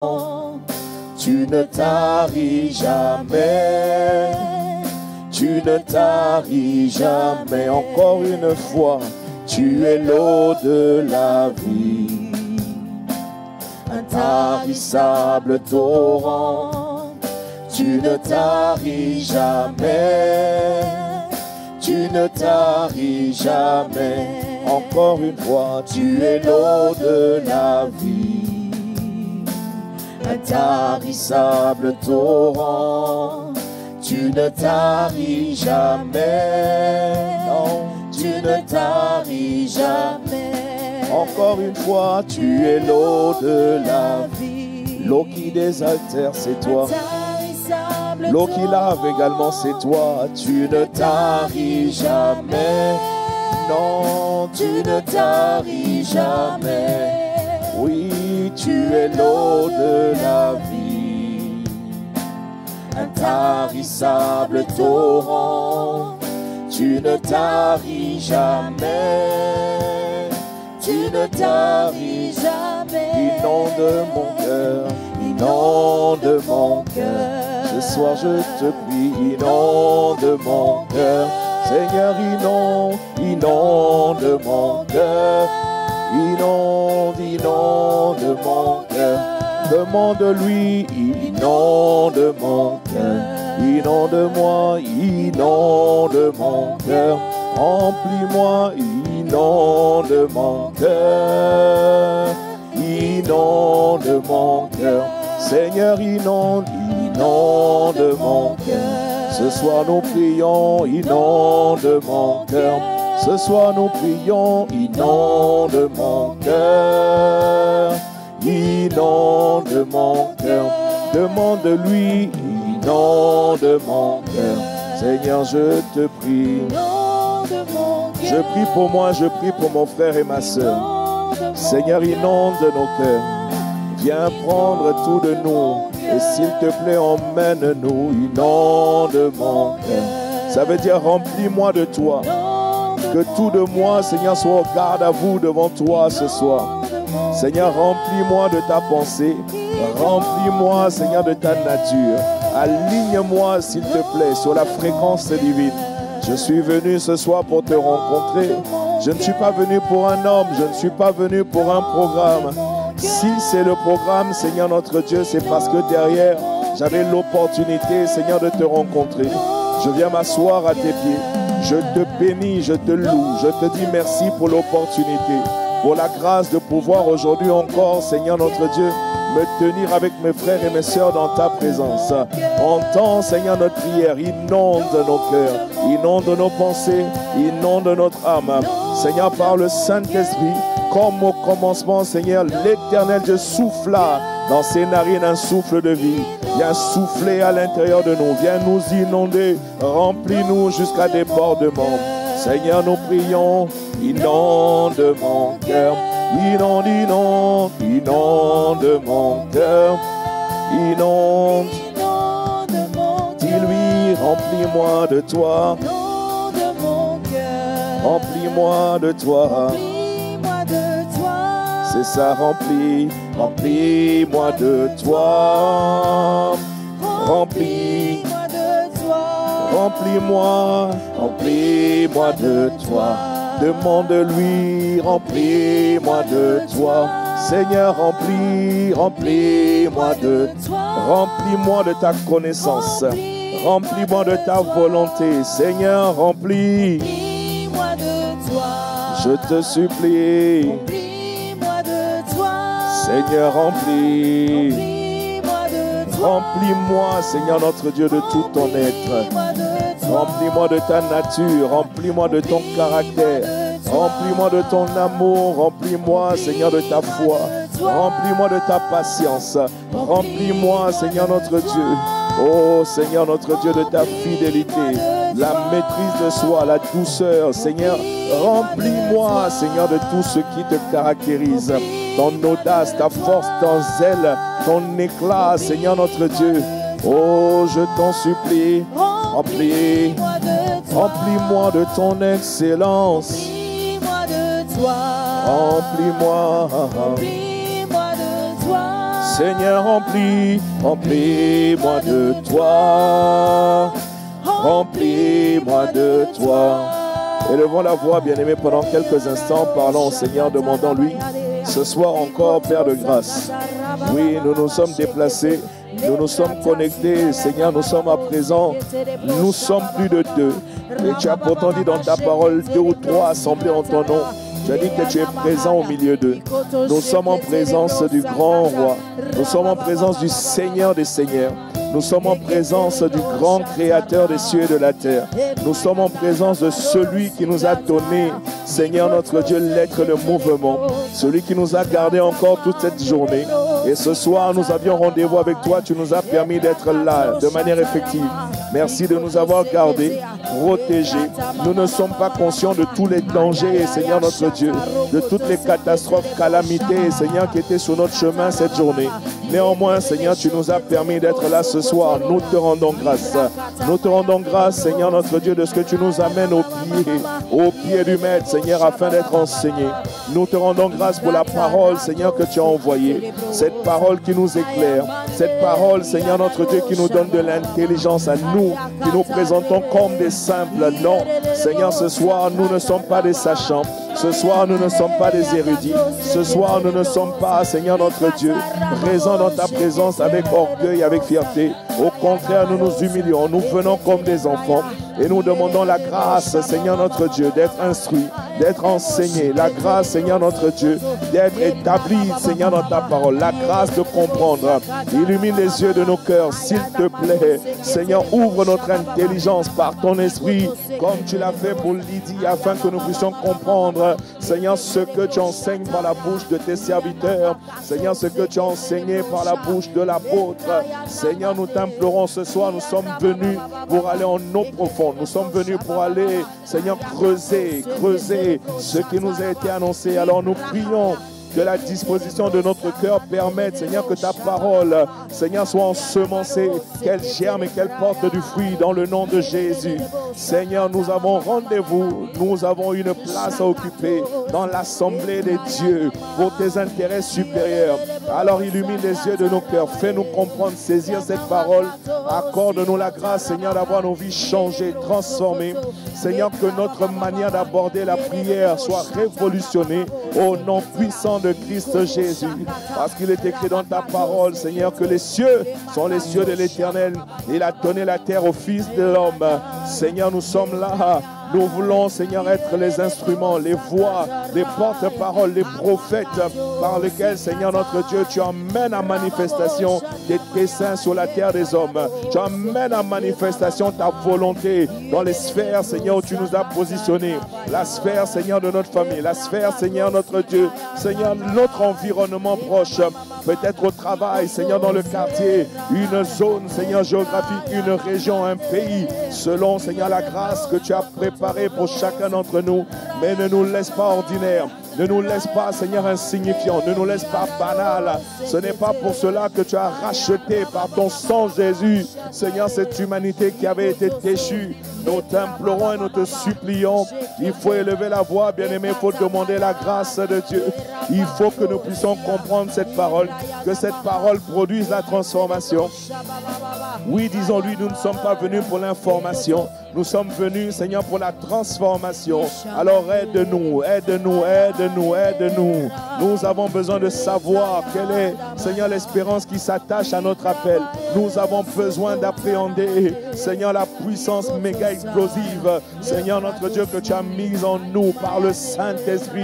Tu ne taris jamais, tu ne taris jamais. Encore une fois, tu es l'eau de la vie, intarissable torrent. Tu ne taris jamais, tu ne taris jamais. Encore une fois, tu es l'eau de la vie, intarissable torrent. Tu ne taris jamais, non, tu ne taris jamais. Encore une fois, tu es l'eau de la vie, l'eau qui désaltère, c'est toi. L'eau qui lave également, c'est toi. Tu ne taris jamais, non, tu ne taris jamais. Oui, tu es l'eau de la vie, intarissable torrent. Tu ne taris jamais, tu ne taris jamais. Inonde mon cœur, inonde mon cœur. Ce soir je te prie, inonde mon cœur. Seigneur, inonde mon cœur. Inonde mon cœur. Demande-lui, inonde mon cœur. Inonde-moi, inonde mon cœur. Remplis-moi, inonde mon cœur. Inonde mon cœur. Seigneur, inonde mon cœur. Ce soir nous prions, inonde mon cœur. Ce soir nous prions, inonde mon cœur. Inonde mon cœur. Demande-lui, inonde mon cœur. Seigneur, je te prie. Je prie pour moi, je prie pour mon frère et ma soeur. Seigneur, inonde nos cœurs. Viens prendre tout de nous. Et s'il te plaît, emmène-nous, inonde mon cœur. Ça veut dire remplis-moi de toi. Que tout de moi, Seigneur, soit au garde à vous devant toi ce soir. Seigneur, remplis-moi de ta pensée. Remplis-moi, Seigneur, de ta nature. Aligne-moi, s'il te plaît, sur la fréquence divine. Je suis venu ce soir pour te rencontrer. Je ne suis pas venu pour un homme. Je ne suis pas venu pour un programme. Si c'est le programme, Seigneur notre Dieu, c'est parce que derrière, j'avais l'opportunité, Seigneur, de te rencontrer. Je viens m'asseoir à tes pieds. Je te bénis, je te loue. Je te dis merci pour l'opportunité, pour la grâce de pouvoir aujourd'hui encore, Seigneur notre Dieu, me tenir avec mes frères et mes sœurs dans ta présence. Entends, Seigneur, notre prière. Inonde nos cœurs, inonde nos pensées, inonde notre âme. Seigneur, par le Saint-Esprit, comme au commencement, Seigneur, l'Éternel Dieu souffla dans ses narines un souffle de vie. Viens souffler à l'intérieur de nous. Viens nous inonder. Remplis-nous jusqu'à débordement. Seigneur, nous prions. Inonde mon cœur. Inonde, inonde, inonde mon cœur. Inonde. Dis-lui, remplis-moi de toi. Remplis-moi de toi. C'est ça, remplis-moi de toi. Remplis-moi de toi. Remplis-moi de toi. Demande-lui, remplis-moi de toi. Seigneur, remplis-moi de toi. Remplis-moi de ta connaissance. Remplis-moi de ta volonté. Seigneur, remplis-moi de toi. Je te supplie. Seigneur, remplis-moi, Seigneur notre Dieu, de tout ton être. Remplis-moi de ta nature, remplis-moi de ton caractère, remplis-moi de ton amour, remplis-moi, Seigneur, de ta foi, remplis-moi de ta patience, remplis-moi, Seigneur notre Dieu. Oh Seigneur notre Dieu, de ta fidélité, la maîtrise de soi, la douceur. Seigneur, remplis-moi, Seigneur, de tout ce qui te caractérise. Ton audace, ta force, ton zèle, ton éclat, Seigneur notre Dieu. Oh, je t'en supplie, remplis-moi de ton excellence. Remplis-moi de toi. Seigneur, remplis-moi de toi. Remplis-moi de toi. Élevons la voix, bien-aimés, pendant quelques instants. Parlons au Seigneur, demandons-lui ce soir encore, Père de grâce. Oui, nous nous sommes déplacés. Nous nous sommes connectés, Seigneur, nous sommes à présent, nous sommes plus de 2. Et tu as pourtant dit dans ta parole, 2 ou 3 assemblés en ton nom. Tu as dit que tu es présent au milieu d'eux. Nous sommes en présence du grand roi. Nous sommes en présence du Seigneur des Seigneurs. Nous sommes en présence du grand créateur des cieux et de la terre. Nous sommes en présence de celui qui nous a donné, Seigneur notre Dieu, l'être, le mouvement. Celui qui nous a gardé encore toute cette journée. Et ce soir, nous avions rendez-vous avec toi. Tu nous as permis d'être là de manière effective. Merci de nous avoir gardés, protégés. Nous ne sommes pas conscients de tous les dangers, Seigneur notre Dieu, de toutes les catastrophes, calamités, Seigneur, qui étaient sur notre chemin cette journée. Néanmoins, Seigneur, tu nous as permis d'être là ce soir. Nous te rendons grâce. Nous te rendons grâce, Seigneur notre Dieu, de ce que tu nous amènes au pied du Maître, Seigneur, afin d'être enseigné. Nous te rendons grâce pour la parole, Seigneur, que tu as envoyée. Cette parole qui nous éclaire. Cette parole, Seigneur notre Dieu, qui nous donne de l'intelligence à nous, qui nous présentons comme des simples. Non, Seigneur, ce soir, nous ne sommes pas des sachants. Ce soir, nous ne sommes pas des érudits. Ce soir, nous ne sommes pas, Seigneur notre Dieu, présents dans ta présence avec orgueil, avec fierté. Au contraire, nous nous humilions. Nous venons comme des enfants et nous demandons la grâce, Seigneur notre Dieu, d'être instruits, d'être enseignés. La grâce, Seigneur notre Dieu, d'être établis, Seigneur, dans ta parole. La grâce de comprendre. Illumine les yeux de nos cœurs, s'il te plaît. Seigneur, ouvre notre intelligence par ton esprit, comme tu l'as fait pour Lydie, afin que nous puissions comprendre, Seigneur, ce que tu enseignes par la bouche de tes serviteurs. Seigneur, ce que tu as enseigné par la bouche de l'apôtre. Seigneur, nous t'implorons ce soir, nous sommes venus pour aller en eau profonde. Nous sommes venus pour aller, Seigneur, creuser ce qui nous a été annoncé. Alors nous prions que la disposition de notre cœur permette, Seigneur, que ta parole, Seigneur, soit ensemencée, qu'elle germe et qu'elle porte du fruit dans le nom de Jésus. Seigneur, nous avons rendez-vous, nous avons une place à occuper dans l'assemblée des dieux pour tes intérêts supérieurs. Alors illumine les yeux de nos cœurs, fais-nous comprendre, saisir cette parole, accorde-nous la grâce, Seigneur, d'avoir nos vies changées, transformées. Seigneur, que notre manière d'aborder la prière soit révolutionnée au nom puissant de Christ Jésus. Parce qu'il est écrit dans ta parole, Seigneur, que les cieux sont les cieux de l'Éternel. Il a donné la terre au Fils de l'homme. Seigneur, nous sommes là. Nous voulons, Seigneur, être les instruments, les voix, les porte-paroles, les prophètes par lesquels, Seigneur notre Dieu, tu emmènes à manifestation tes desseins sur la terre des hommes. Tu emmènes à manifestation ta volonté dans les sphères, Seigneur, où tu nous as positionnés. La sphère, Seigneur, de notre famille. La sphère, Seigneur, notre Dieu. Seigneur, notre environnement proche. Peut-être au travail, Seigneur, dans le quartier. Une zone, Seigneur, géographique. Une région, un pays. Selon, Seigneur, la grâce que tu as préparée pour chacun d'entre nous. Mais ne nous laisse pas ordinaires. Ne nous laisse pas, Seigneur, insignifiants. Ne nous laisse pas banal. Ce n'est pas pour cela que tu as racheté par ton sang, Jésus, Seigneur, cette humanité qui avait été déchue. Nous t'implorons et nous te supplions. Il faut élever la voix, bien-aimé. Il faut demander la grâce de Dieu. Il faut que nous puissions comprendre cette parole. Que cette parole produise la transformation. Oui, disons-lui, nous ne sommes pas venus pour l'information. Nous sommes venus, Seigneur, pour la transformation. Alors aide-nous, aide-nous, aide-nous, aide-nous. Nous avons besoin de savoir quelle est, Seigneur, l'espérance qui s'attache à notre appel. Nous avons besoin d'appréhender, Seigneur, la puissance méga explosive, Seigneur, notre Dieu, que tu as mise en nous par le Saint-Esprit.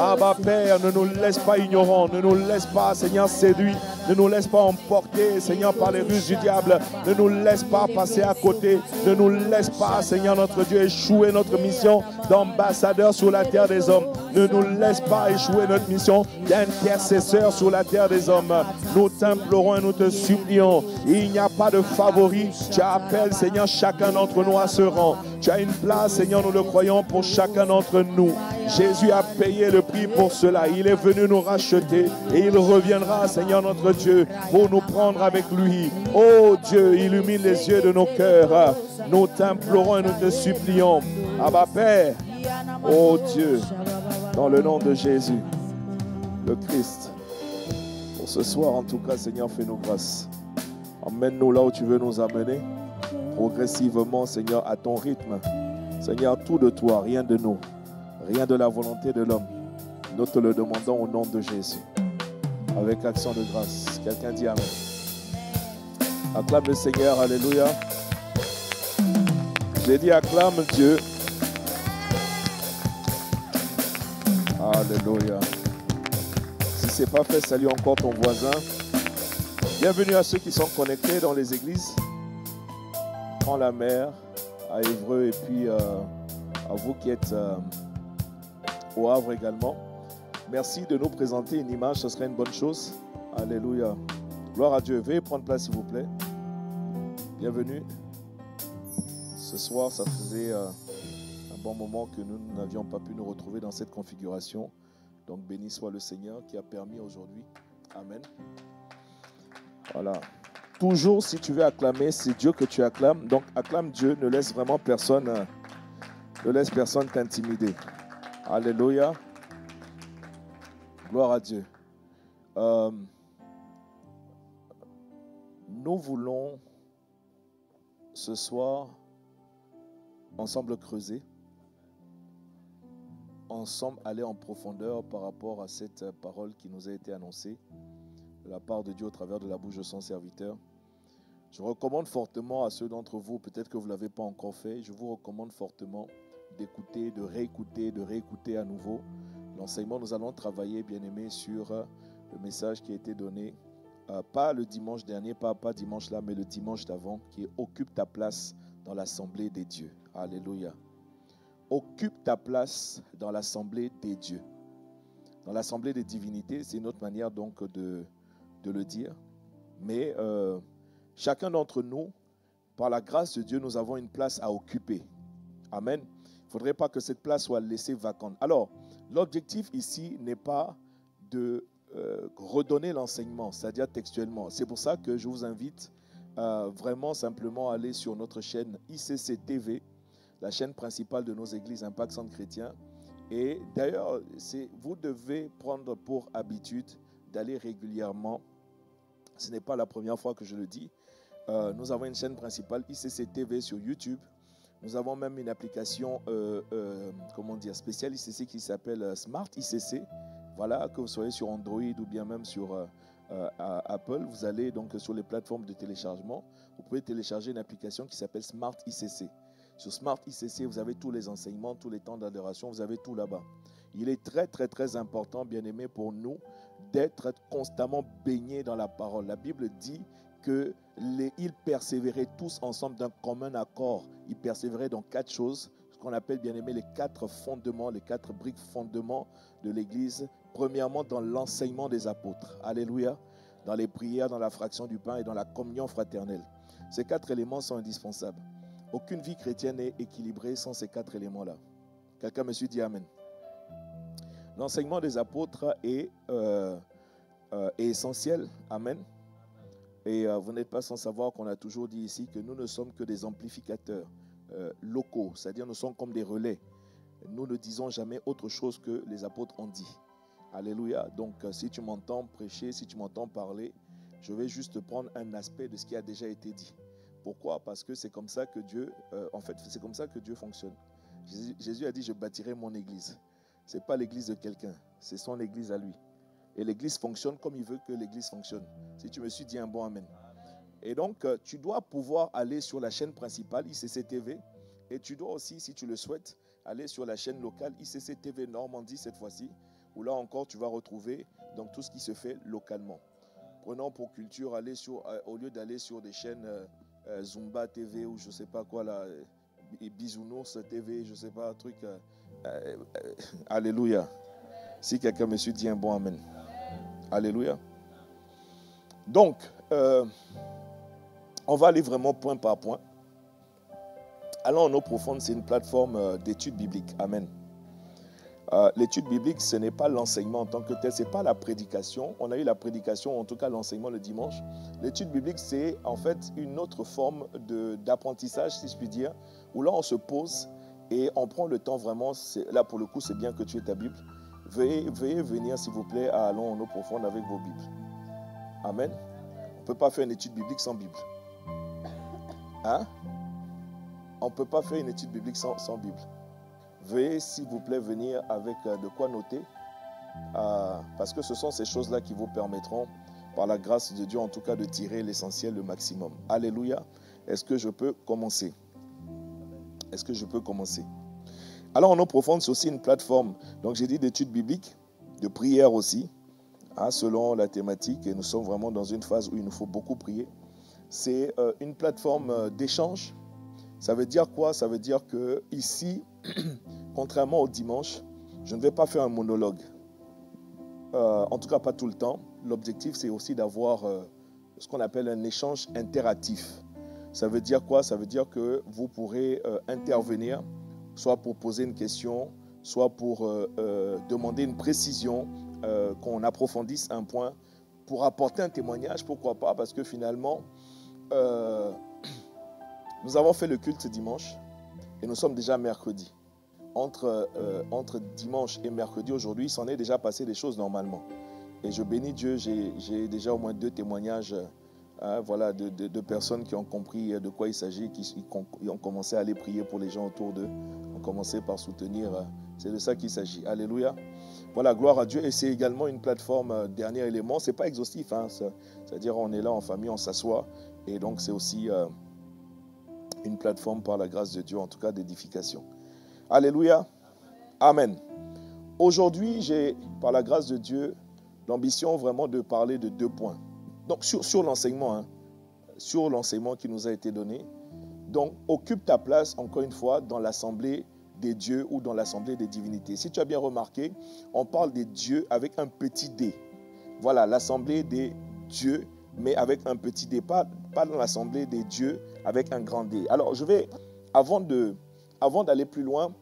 Abba, Père, ne nous laisse pas ignorants, ne nous laisse pas, Seigneur, séduits, ne nous laisse pas emporter, Seigneur, par les ruses du diable. Ne nous laisse pas passer à côté. Ne nous laisse pas, Seigneur, notre Dieu, échouer notre mission d'ambassadeur sur la terre des hommes. Ne nous laisse pas échouer notre mission d'intercesseur sur la terre des hommes. Nous t'implorons et nous te supplions. Il n'y a pas de favori. Tu appelles, Seigneur, chacun d'entre nous à ce rang. Tu as une place, Seigneur, nous le croyons, pour chacun d'entre nous. Jésus a payé le prix pour cela. Il est venu nous racheter et il reviendra, Seigneur, notre Dieu, pour nous prendre avec lui. Oh Dieu, illumine les yeux de nos cœurs. Nous t'implorons et nous te supplions. Abba Père, oh Dieu, dans le nom de Jésus, le Christ. Pour ce soir, en tout cas, Seigneur, fais-nous grâce. Emmène-nous là où tu veux nous amener. Progressivement, Seigneur, à ton rythme. Seigneur, tout de toi, rien de nous. Rien de la volonté de l'homme. Nous te le demandons au nom de Jésus. Avec action de grâce. Quelqu'un dit Amen. Acclame le Seigneur, alléluia. J'ai dit acclame Dieu. Alléluia. Si ce n'est pas fait, salue encore ton voisin. Bienvenue à ceux qui sont connectés dans les églises. En la mer, à Évreux et puis à vous qui êtes au Havre également. Merci de nous présenter une image, ce serait une bonne chose. Alléluia. Gloire à Dieu. Veuillez prendre place s'il vous plaît. Bienvenue. Ce soir, ça faisait un bon moment que nous n'avions pas pu nous retrouver dans cette configuration. Donc béni soit le Seigneur qui a permis aujourd'hui. Amen. Voilà. Toujours, si tu veux acclamer, c'est Dieu que tu acclames. Donc acclame Dieu, ne laisse vraiment personne t'intimider. Alléluia. Gloire à Dieu. Nous voulons ce soir ensemble creuser, ensemble aller en profondeur par rapport à cette parole qui nous a été annoncée de la part de Dieu au travers de la bouche de son serviteur. Je recommande fortement à ceux d'entre vous, peut-être que vous ne l'avez pas encore fait, je vous recommande fortement d'écouter, de réécouter à nouveau l'enseignement. Nous allons travailler, bien-aimés, sur le message qui a été donné, pas le dimanche dernier, pas dimanche là, mais le dimanche d'avant, qui est « Occupe ta place dans l'assemblée des dieux ». Alléluia. Occupe ta place dans l'assemblée des dieux. Dans l'assemblée des divinités, c'est une autre manière donc de le dire. Mais chacun d'entre nous, par la grâce de Dieu, nous avons une place à occuper. Amen. Il ne faudrait pas que cette place soit laissée vacante. Alors, l'objectif ici n'est pas de redonner l'enseignement, c'est-à-dire textuellement. C'est pour ça que je vous invite vraiment simplement à aller sur notre chaîne ICC TV, la chaîne principale de nos églises Impact Centre Chrétien. Et d'ailleurs, vous devez prendre pour habitude d'aller régulièrement. Ce n'est pas la première fois que je le dis. Nous avons une chaîne principale ICC TV sur YouTube. Nous avons même une application spéciale ICC qui s'appelle Smart ICC. Voilà, que vous soyez sur Android ou bien même sur Apple, vous allez donc sur les plateformes de téléchargement. Vous pouvez télécharger une application qui s'appelle Smart ICC. Sur Smart ICC, vous avez tous les enseignements, tous les temps d'adoration, vous avez tout là-bas. Il est très, très, très important, bien-aimé, pour nous d'être constamment baignés dans la parole. La Bible dit qu'ils persévéraient tous ensemble d'un commun accord. Ils persévéraient dans 4 choses, ce qu'on appelle, bien-aimé, les 4 fondements, les 4 briques fondements de l'Église. Premièrement, dans l'enseignement des apôtres. Alléluia. Dans les prières, dans la fraction du pain et dans la communion fraternelle. Ces 4 éléments sont indispensables. Aucune vie chrétienne n'est équilibrée sans ces 4 éléments-là. Quelqu'un me suit, dit Amen. L'enseignement des apôtres est essentiel. Amen. Et vous n'êtes pas sans savoir qu'on a toujours dit ici que nous ne sommes que des amplificateurs locaux. C'est-à-dire nous sommes comme des relais. Nous ne disons jamais autre chose que les apôtres ont dit. Alléluia. Donc si tu m'entends prêcher, si tu m'entends parler, je vais juste prendre un aspect de ce qui a déjà été dit. Pourquoi? Parce que c'est comme ça que Dieu, c'est comme ça que Dieu fonctionne. Jésus a dit, je bâtirai mon église. Ce n'est pas l'église de quelqu'un, c'est son église à lui. Et l'église fonctionne comme il veut que l'église fonctionne. Si tu me suis, dis un bon amen. Et donc, tu dois pouvoir aller sur la chaîne principale, ICC TV, et tu dois aussi, si tu le souhaites, aller sur la chaîne locale, ICC TV Normandie cette fois-ci, où là encore, tu vas retrouver donc, tout ce qui se fait localement. Prenons pour culture, aller au lieu d'aller sur des chaînes Zumba TV ou je ne sais pas quoi, là, Bisounours TV, je ne sais pas, un truc. Alléluia. Si quelqu'un me suit, dit un bon amen. Alléluia. Donc, on va aller vraiment point par point. Allons en eau profonde, c'est une plateforme d'études bibliques. Amen. L'étude biblique, ce n'est pas l'enseignement en tant que tel, ce n'est pas la prédication. On a eu la prédication, en tout cas l'enseignement le dimanche. L'étude biblique, c'est en fait une autre forme d'apprentissage, si je puis dire, où là on se pose et on prend le temps vraiment. Là pour le coup, c'est bien que tu aies ta Bible. Veuillez venir, s'il vous plaît, à Allons en eau profonde avec vos Bibles. Amen. On ne peut pas faire une étude biblique sans Bible. Hein? On ne peut pas faire une étude biblique sans Bible. Veuillez, s'il vous plaît, venir avec de quoi noter. Parce que ce sont ces choses-là qui vous permettront, par la grâce de Dieu, en tout cas, de tirer l'essentiel, le maximum. Alléluia. Est-ce que je peux commencer? Est-ce que je peux commencer? Alors, en eau profonde, c'est aussi une plateforme. Donc, j'ai dit d'études bibliques, de prière aussi, selon la thématique. Et nous sommes vraiment dans une phase où il nous faut beaucoup prier. C'est une plateforme d'échange. Ça veut dire quoi? Ça veut dire que ici, contrairement au dimanche, je ne vais pas faire un monologue. En tout cas, pas tout le temps. L'objectif, c'est aussi d'avoir ce qu'on appelle un échange interactif. Ça veut dire quoi? Ça veut dire que vous pourrez intervenir, soit pour poser une question, soit pour demander une précision, qu'on approfondisse un point, pour apporter un témoignage, pourquoi pas? Parce que finalement, nous avons fait le culte ce dimanche et nous sommes déjà mercredi. Entre dimanche et mercredi, aujourd'hui, il s'en est déjà passé des choses normalement. Et je bénis Dieu, j'ai déjà au moins 2 témoignages de personnes qui ont compris de quoi il s'agit, qui ont commencé à aller prier pour les gens autour d'eux, ont commencé par soutenir. C'est de ça qu'il s'agit. Alléluia. Voilà, gloire à Dieu. Et c'est également une plateforme, dernier élément. Ce n'est pas exhaustif. C'est-à-dire on est là en famille, on s'assoit. Et donc c'est aussi une plateforme par la grâce de Dieu, en tout cas d'édification. Alléluia. Amen. Aujourd'hui, j'ai, par la grâce de Dieu, l'ambition vraiment de parler de 2 points. Donc, sur l'enseignement, sur l'enseignement qui nous a été donné. Donc, occupe ta place, encore une fois, dans l'assemblée des dieux ou dans l'assemblée des divinités. Si tu as bien remarqué, on parle des dieux avec un petit d. Voilà, l'assemblée des dieux, mais avec un petit d. Pas dans l'assemblée des dieux avec un grand D. Alors, je vais, avant d'aller plus loin,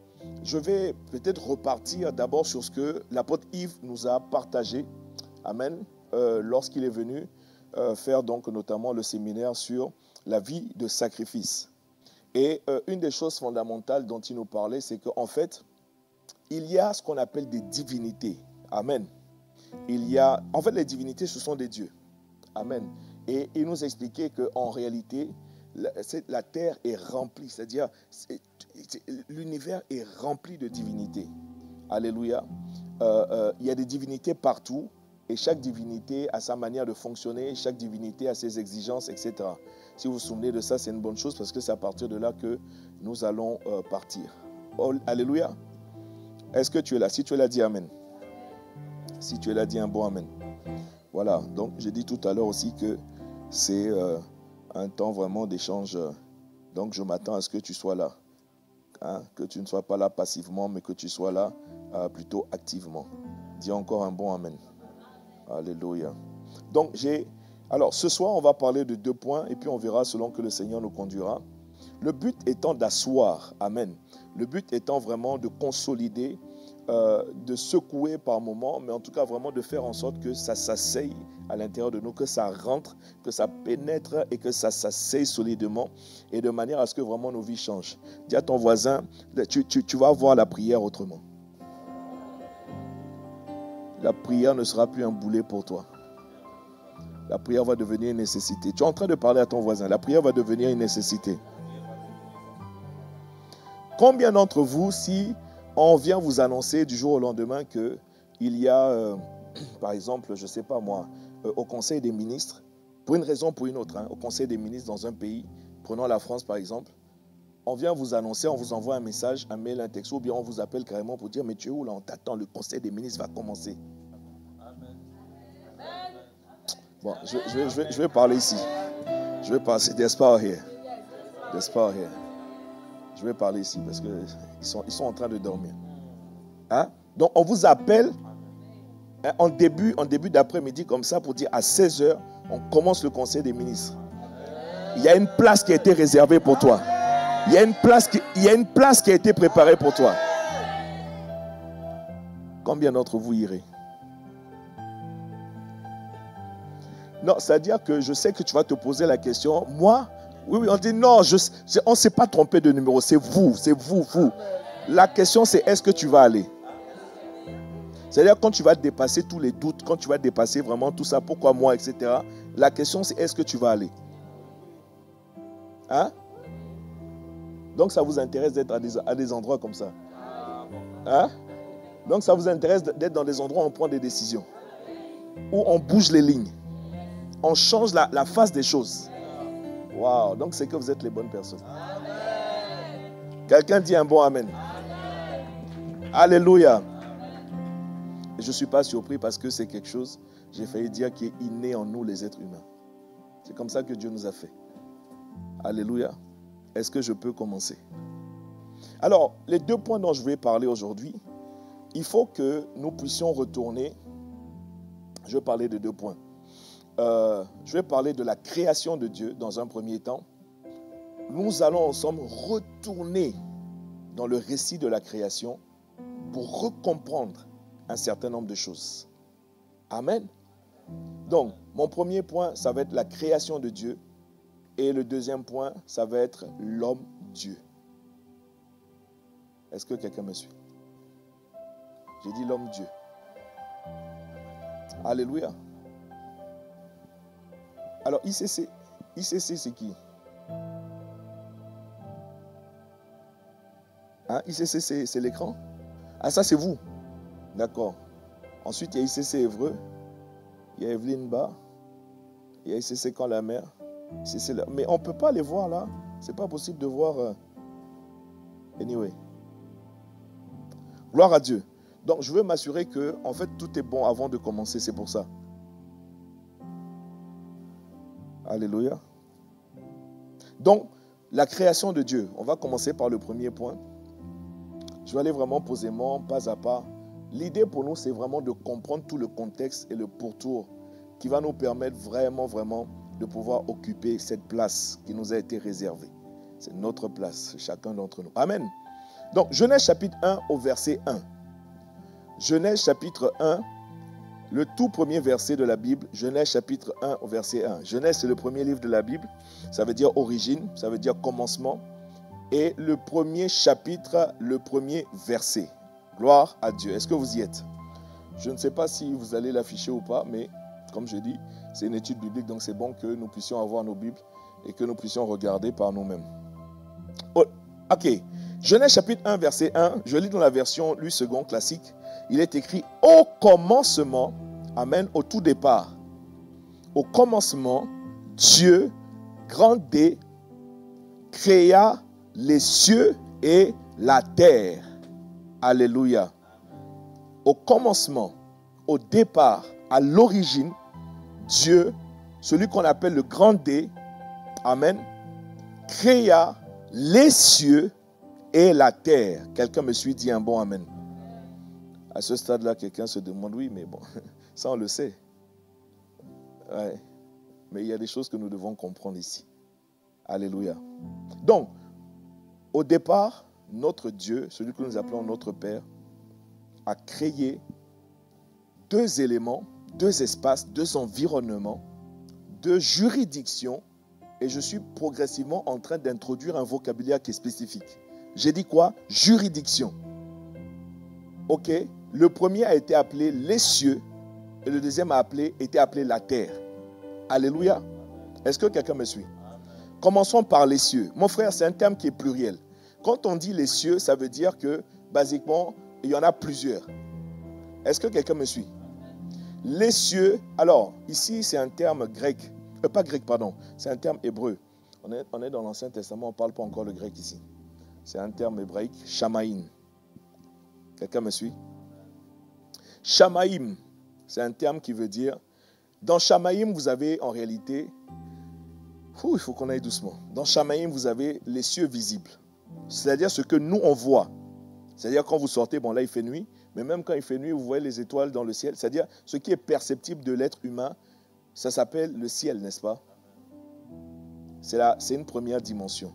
je vais peut-être repartir d'abord sur ce que l'apôtre Yves nous a partagé. Amen. Lorsqu'il est venu faire donc notamment le séminaire sur la vie de sacrifice. Et une des choses fondamentales dont il nous parlait, c'est qu'en fait, il y a ce qu'on appelle des divinités. Amen. En fait, les divinités, ce sont des dieux. Amen. Et il nous expliquait qu'en réalité, la terre est remplie, c'est-à-dire l'univers est rempli de divinités. Alléluia. Il y a des divinités partout. Et chaque divinité a sa manière de fonctionner, chaque divinité a ses exigences, etc. Si vous vous souvenez de ça, c'est une bonne chose parce que c'est à partir de là que nous allons partir. Oh, alléluia. Est-ce que tu es là? Si tu es là, dis Amen. Si tu es là, dis un bon Amen. Voilà, donc j'ai dit tout à l'heure aussi que c'est un temps vraiment d'échange. Donc je m'attends à ce que tu sois là. Que tu ne sois pas là passivement, mais que tu sois là plutôt activement. Dis encore un bon Amen. Alléluia. Donc, alors, ce soir, on va parler de 2 points et puis on verra selon que le Seigneur nous conduira. Le but étant d'asseoir, amen. Le but étant vraiment de consolider, de secouer par moments, mais en tout cas vraiment de faire en sorte que ça s'asseye à l'intérieur de nous, que ça rentre, que ça pénètre et que ça s'asseye solidement et de manière à ce que vraiment nos vies changent. Dis à ton voisin, tu vas voir la prière autrement. La prière ne sera plus un boulet pour toi. La prière va devenir une nécessité. Tu es en train de parler à ton voisin. La prière va devenir une nécessité. Combien d'entre vous, si on vient vous annoncer du jour au lendemain qu'il y a, par exemple, je ne sais pas moi, au Conseil des ministres, pour une raison ou pour une autre, au Conseil des ministres dans un pays, prenons la France par exemple, on vient vous annoncer, on vous envoie un message, un mail, un texto, ou bien on vous appelle carrément pour dire, mais tu es où là? On t'attend, le Conseil des ministres va commencer. Bon, je vais parler ici. Je vais parler, there's power here. There's power here. Je vais parler ici parce qu'ils sont en train de dormir. Donc, on vous appelle en début d'après-midi comme ça pour dire à 16h, on commence le Conseil des ministres. Il y a une place qui a été réservée pour toi. Il y a une place qui a été préparée pour toi. Combien d'entre vous irez? Non, c'est-à-dire que je sais que tu vas te poser la question. Moi, oui, on dit non, on ne s'est pas trompé de numéro. C'est vous. La question, c'est est-ce que tu vas aller? C'est-à-dire quand tu vas dépasser tous les doutes, quand tu vas dépasser vraiment tout ça, pourquoi moi, etc. La question c'est est-ce que tu vas aller? Hein? Donc ça vous intéresse d'être à des endroits comme ça? Hein? Donc ça vous intéresse d'être dans des endroits où on prend des décisions, où on bouge les lignes, on change la face des choses. Waouh! Donc c'est que vous êtes les bonnes personnes. Quelqu'un dit un bon amen. Alléluia. Je ne suis pas surpris parce que c'est quelque chose, j'ai failli dire, qui est inné en nous les êtres humains. C'est comme ça que Dieu nous a fait. Alléluia. Est-ce que je peux commencer? Alors, les 2 points dont je vais parler aujourd'hui, il faut que nous puissions retourner. Je vais parler de 2 points. Je vais parler de la création de Dieu dans un premier temps. Nous allons ensemble retourner dans le récit de la création pour recomprendre un certain nombre de choses. Amen. Donc, mon premier point, ça va être la création de Dieu. Et le deuxième point, ça va être l'homme-Dieu. Est-ce que quelqu'un me suit? J'ai dit l'homme-Dieu. Alléluia. Alors, ICC c'est qui? Hein? ICC, c'est l'écran? Ah, ça, c'est vous. D'accord. Ensuite, il y a ICC Évreux. Il y a Evelyne Ba. Il y a ICC Quand la mer. Mais on ne peut pas les voir là. C'est pas possible de voir. Anyway. Gloire à Dieu. Donc, je veux m'assurer que, en fait, tout est bon avant de commencer. C'est pour ça. Alléluia. Donc, la création de Dieu. On va commencer par le premier point. Je vais aller vraiment posément, pas à pas. L'idée pour nous, c'est vraiment de comprendre tout le contexte et le pourtour qui va nous permettre vraiment, vraiment de pouvoir occuper cette place qui nous a été réservée. C'est notre place, chacun d'entre nous. Amen. Donc, Genèse chapitre 1 au verset 1. Genèse chapitre 1, le tout premier verset de la Bible. Genèse chapitre 1 au verset 1. Genèse, c'est le premier livre de la Bible. Ça veut dire origine, ça veut dire commencement. Et le premier chapitre, le premier verset. Gloire à Dieu. Est-ce que vous y êtes? Je ne sais pas si vous allez l'afficher ou pas, mais comme je dis, c'est une étude biblique, donc c'est bon que nous puissions avoir nos Bibles et que nous puissions regarder par nous-mêmes. Oh, ok. Genèse chapitre 1, verset 1, je lis dans la version Louis II classique. Il est écrit « Au commencement », amen, au tout départ. Au commencement, Dieu, grand D, créa les cieux et la terre. Alléluia. Au commencement, au départ, à l'origine, Dieu, celui qu'on appelle le grand D, amen, créa les cieux et la terre. Quelqu'un me suit, dit un bon amen. À ce stade-là, quelqu'un se demande, oui, mais bon, ça on le sait. Ouais. Mais il y a des choses que nous devons comprendre ici. Alléluia. Donc, au départ, notre Dieu, celui que nous appelons notre Père, a créé 2 éléments, 2 espaces, 2 environnements, 2 juridictions, et je suis progressivement en train d'introduire un vocabulaire qui est spécifique. J'ai dit quoi? Juridiction. Ok? Le premier a été appelé les cieux, et le deuxième a été appelé la terre. Alléluia. Est-ce que quelqu'un me suit? Commençons par les cieux. Mon frère, c'est un terme qui est pluriel. Quand on dit les cieux, ça veut dire que, basiquement, il y en a plusieurs. Est-ce que quelqu'un me suit? Les cieux, alors, ici, c'est un terme grec. Pas grec, pardon. C'est un terme hébreu. On est dans l'Ancien Testament, on ne parle pas encore le grec ici. C'est un terme hébraïque, shamaïm. Quelqu'un me suit? Shamaïm, c'est un terme qui veut dire... Dans shamaïm, vous avez en réalité... il faut qu'on aille doucement. Dans shamaïm, vous avez les cieux visibles. C'est-à-dire ce que nous, on voit. C'est-à-dire quand vous sortez, bon là, il fait nuit. Mais même quand il fait nuit, vous voyez les étoiles dans le ciel. C'est-à-dire ce qui est perceptible de l'être humain, ça s'appelle le ciel, n'est-ce pas? C'est une première dimension.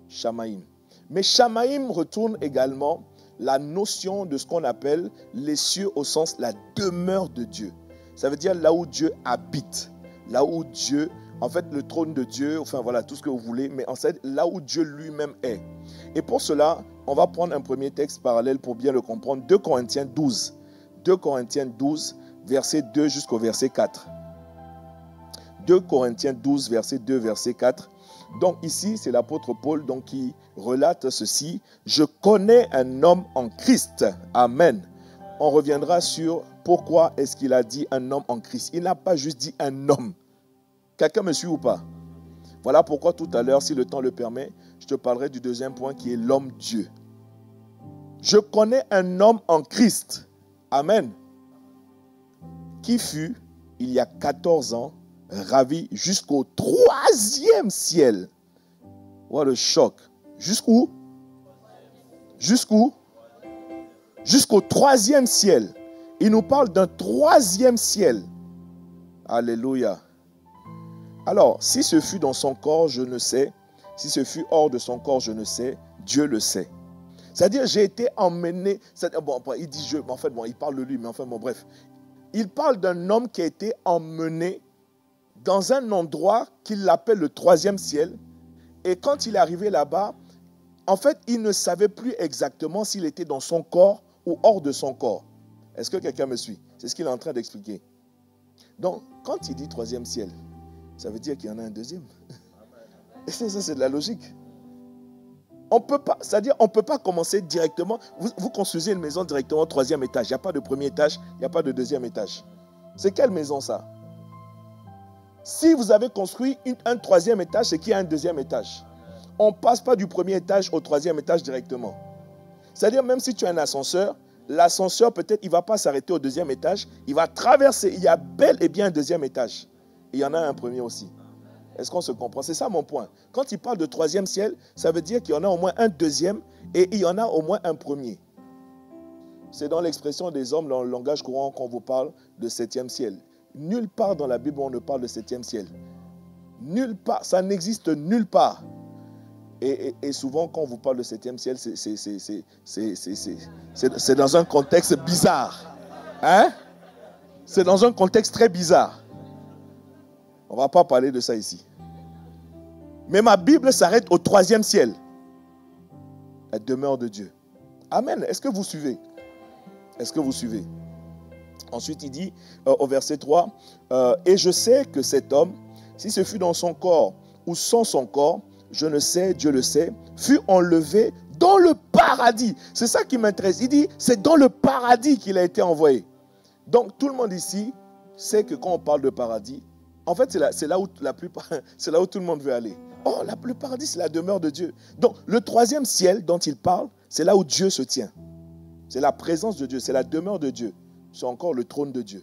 Shamaïm. Mais Shamaïm retourne également la notion de ce qu'on appelle les cieux au sens la demeure de Dieu. Ça veut dire là où Dieu habite. Là où Dieu, en fait le trône de Dieu, enfin voilà tout ce que vous voulez, mais en fait là où Dieu lui-même est. Et pour cela, on va prendre un premier texte parallèle pour bien le comprendre. 2 Corinthiens 12. 2 Corinthiens 12, verset 2 jusqu'au verset 4. 2 Corinthiens 12, verset 2, verset 4. Donc ici, c'est l'apôtre Paul donc, qui relate ceci. Je connais un homme en Christ. Amen. On reviendra sur pourquoi est-ce qu'il a dit un homme en Christ. Il n'a pas juste dit un homme. Quelqu'un me suit ou pas? Voilà pourquoi tout à l'heure, si le temps le permet, je te parlerai du deuxième point qui est l'homme Dieu. Je connais un homme en Christ. Amen. Qui fut, il y a 14 ans, ravi jusqu'au 3e ciel. What a choc. Jusqu'où? Jusqu'où? Jusqu'au 3e ciel. Il nous parle d'un 3e ciel. Alléluia. Alors, si ce fut dans son corps, je ne sais. Si ce fut hors de son corps, je ne sais. Dieu le sait. C'est-à-dire, j'ai été emmené. Bon, il dit je, mais en fait, bon, il parle de lui, mais enfin, bon, bref. Il parle d'un homme qui a été emmené dans un endroit qu'il appelle le 3e ciel. Et quand il est arrivé là-bas, en fait, il ne savait plus exactement s'il était dans son corps ou hors de son corps. Est-ce que quelqu'un me suit? C'est ce qu'il est en train d'expliquer. Donc, quand il dit 3e ciel, ça veut dire qu'il y en a un deuxième. Et ça, c'est de la logique. On peut pas, c'est-à-dire, on ne peut pas commencer directement. Vous construisez une maison directement au 3e étage. Il n'y a pas de premier étage, il n'y a pas de 2e étage. C'est quelle maison ça? Si vous avez construit un 3e étage, c'est qu'il y a un 2e étage. On ne passe pas du 1er étage au 3e étage directement. C'est-à-dire, même si tu as un ascenseur, l'ascenseur, peut-être, il ne va pas s'arrêter au 2e étage. Il va traverser. Il y a bel et bien un 2e étage. Et il y en a un premier aussi. Est-ce qu'on se comprend? C'est ça mon point. Quand il parle de 3e ciel, ça veut dire qu'il y en a au moins un 2e et il y en a au moins un premier. C'est dans l'expression des hommes, dans le langage courant, qu'on vous parle de 7e ciel. Nulle part dans la Bible, on ne parle de 7e ciel. Nulle part. Ça n'existe nulle part. Et souvent, quand on vous parle de 7e ciel, c'est dans un contexte bizarre. Hein? C'est dans un contexte très bizarre. On ne va pas parler de ça ici. Mais ma Bible s'arrête au 3e ciel. La demeure de Dieu. Amen. Est-ce que vous suivez? Est-ce que vous suivez? Ensuite, il dit au verset 3, et je sais que cet homme, si ce fut dans son corps ou sans son corps, je ne sais, Dieu le sait, fut enlevé dans le paradis. C'est ça qui m'intéresse. Il dit, c'est dans le paradis qu'il a été envoyé. Donc, tout le monde ici sait que quand on parle de paradis, en fait, c'est là où tout le monde veut aller. Oh, le paradis, c'est la demeure de Dieu. Donc, le 3e ciel dont il parle, c'est là où Dieu se tient. C'est la présence de Dieu, c'est la demeure de Dieu. C'est encore le trône de Dieu.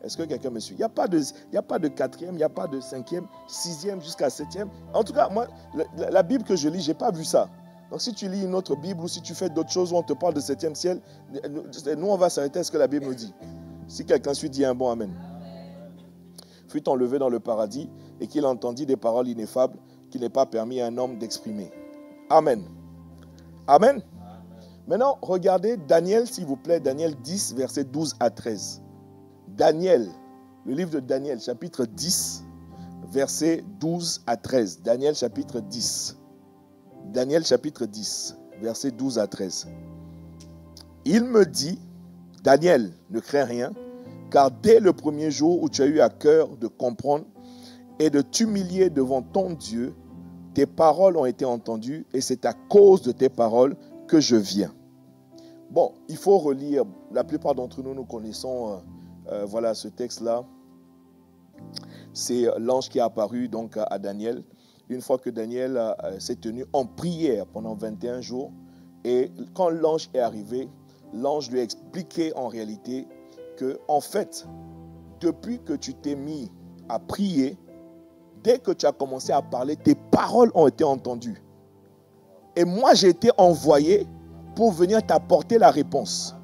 Est-ce que quelqu'un me suit? Il n'y a pas de 4e, il n'y a pas de 5e, 6e jusqu'à 7e. En tout cas, moi, la Bible que je lis, je n'ai pas vu ça. Donc, si tu lis une autre Bible ou si tu fais d'autres choses où on te parle de 7e ciel, nous, on va s'arrêter à ce que la Bible nous dit. Si quelqu'un suit, dit un bon amen. Fut enlevé dans le paradis et qu'il entendit des paroles ineffables qu'il n'est pas permis à un homme d'exprimer. Amen. Amen. Maintenant, regardez Daniel, s'il vous plaît, Daniel 10, versets 12 à 13. Daniel, le livre de Daniel, chapitre 10, versets 12 à 13. Daniel, chapitre 10. Daniel, chapitre 10, versets 12 à 13. Il me dit, Daniel, ne crains rien, car dès le premier jour où tu as eu à cœur de comprendre et de t'humilier devant ton Dieu, tes paroles ont été entendues et c'est à cause de tes paroles que je viens. Bon, il faut relire. La plupart d'entre nous, nous connaissons voilà, ce texte-là. C'est l'ange qui est apparu donc, à Daniel. Une fois que Daniel s'est tenu en prière pendant 21 jours. Et quand l'ange est arrivé, l'ange lui a expliqué en réalité que, en fait, depuis que tu t'es mis à prier, dès que tu as commencé à parler, tes paroles ont été entendues. Et moi, j'ai été envoyé pour venir t'apporter la réponse.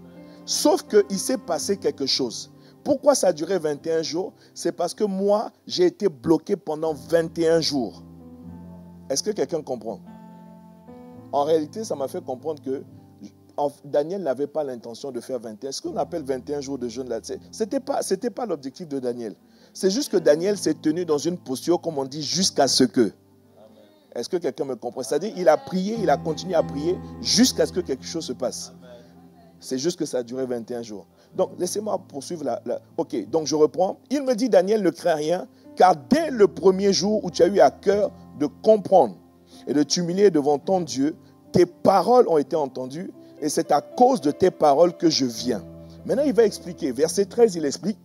Sauf qu'il s'est passé quelque chose. Pourquoi ça a duré 21 jours? C'est parce que moi, j'ai été bloqué pendant 21 jours. Est-ce que quelqu'un comprend? En réalité, ça m'a fait comprendre que Daniel n'avait pas l'intention de faire 21. Ce qu'on appelle 21 jours de jeûne, ce n'était pas l'objectif de Daniel. C'est juste que Daniel s'est tenu dans une posture, comme on dit, jusqu'à ce que. Est-ce que quelqu'un me comprend? C'est-à-dire, il a prié, il a continué à prier jusqu'à ce que quelque chose se passe. C'est juste que ça a duré 21 jours. Donc, laissez-moi poursuivre Ok, donc je reprends. Il me dit, Daniel, ne crains rien, car dès le premier jour où tu as eu à cœur de comprendre et de t'humilier devant ton Dieu, tes paroles ont été entendues et c'est à cause de tes paroles que je viens. Maintenant, il va expliquer. Verset 13, il explique.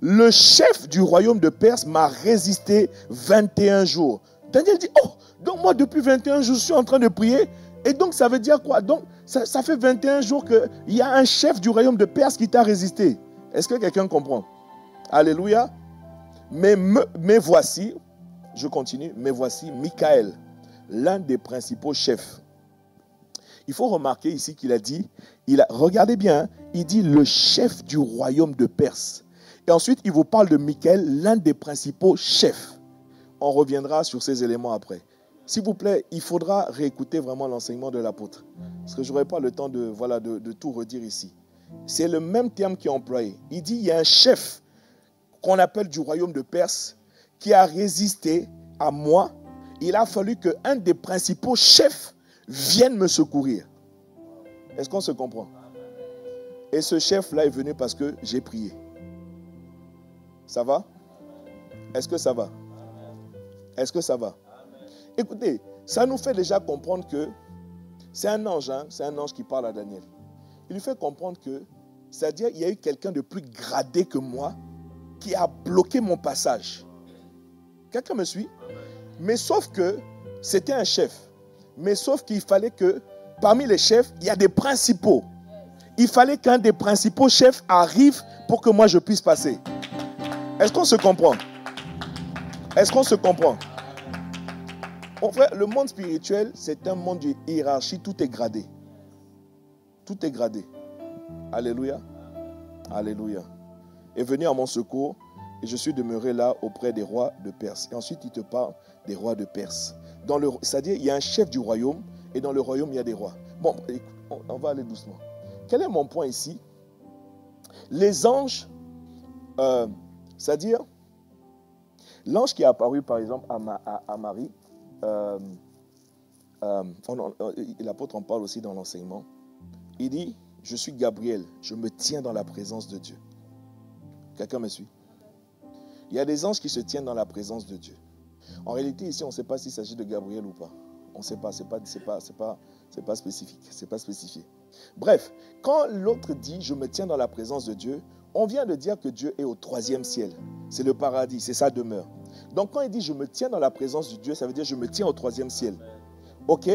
Le chef du royaume de Perse m'a résisté 21 jours. Daniel dit, oh, donc moi depuis 21 jours, je suis en train de prier. Et donc ça veut dire quoi? Donc ça fait 21 jours qu'il y a un chef du royaume de Perse qui t'a résisté. Est-ce que quelqu'un comprend? Alléluia. Mais voici, je continue, mais voici Michael, l'un des principaux chefs. Il faut remarquer ici qu'il a dit, regardez bien, il dit le chef du royaume de Perse. Et ensuite, il vous parle de Michael, l'un des principaux chefs. On reviendra sur ces éléments après. S'il vous plaît, il faudra réécouter vraiment l'enseignement de l'apôtre. Parce que je n'aurai pas le temps de tout redire ici. C'est le même terme qui est employé. Il dit, il y a un chef qu'on appelle du royaume de Perse qui a résisté à moi. Il a fallu qu'un des principaux chefs vienne me secourir. Est-ce qu'on se comprend? Et ce chef-là est venu parce que j'ai prié. Ça va? Est-ce que ça va? Est-ce que ça va? Écoutez, ça nous fait déjà comprendre que c'est un ange, c'est un ange qui parle à Daniel. Il lui fait comprendre que, c'est-à-dire, il y a eu quelqu'un de plus gradé que moi qui a bloqué mon passage. Quelqu'un me suit? Mais sauf que c'était un chef. Mais sauf qu'il fallait que, parmi les chefs, il y a des principaux. Il fallait qu'un des principaux chefs arrive pour que moi je puisse passer. Est-ce qu'on se comprend? Est-ce qu'on se comprend? Mon frère, le monde spirituel, c'est un monde de hiérarchie, tout est gradé. Tout est gradé. Alléluia. Alléluia. Est venu à mon secours et je suis demeuré là auprès des rois de Perse. Et ensuite, il te parle des rois de Perse. C'est-à-dire, il y a un chef du royaume et dans le royaume, il y a des rois. Bon, on va aller doucement. Quel est mon point ici? Les anges, c'est-à-dire, l'ange qui est apparu, par exemple, à Marie, l'apôtre en parle aussi dans l'enseignement. Il dit, je suis Gabriel, je me tiens dans la présence de Dieu. Quelqu'un me suit? Il y a des anges qui se tiennent dans la présence de Dieu. En réalité, ici, on ne sait pas s'il s'agit de Gabriel ou pas. On ne sait pas, c'est pas spécifique, c'est pas spécifié. Bref, quand l'autre dit, je me tiens dans la présence de Dieu, on vient de dire que Dieu est au 3e ciel. C'est le paradis, c'est sa demeure. Donc quand il dit, je me tiens dans la présence de Dieu, ça veut dire, je me tiens au 3e ciel. Ok?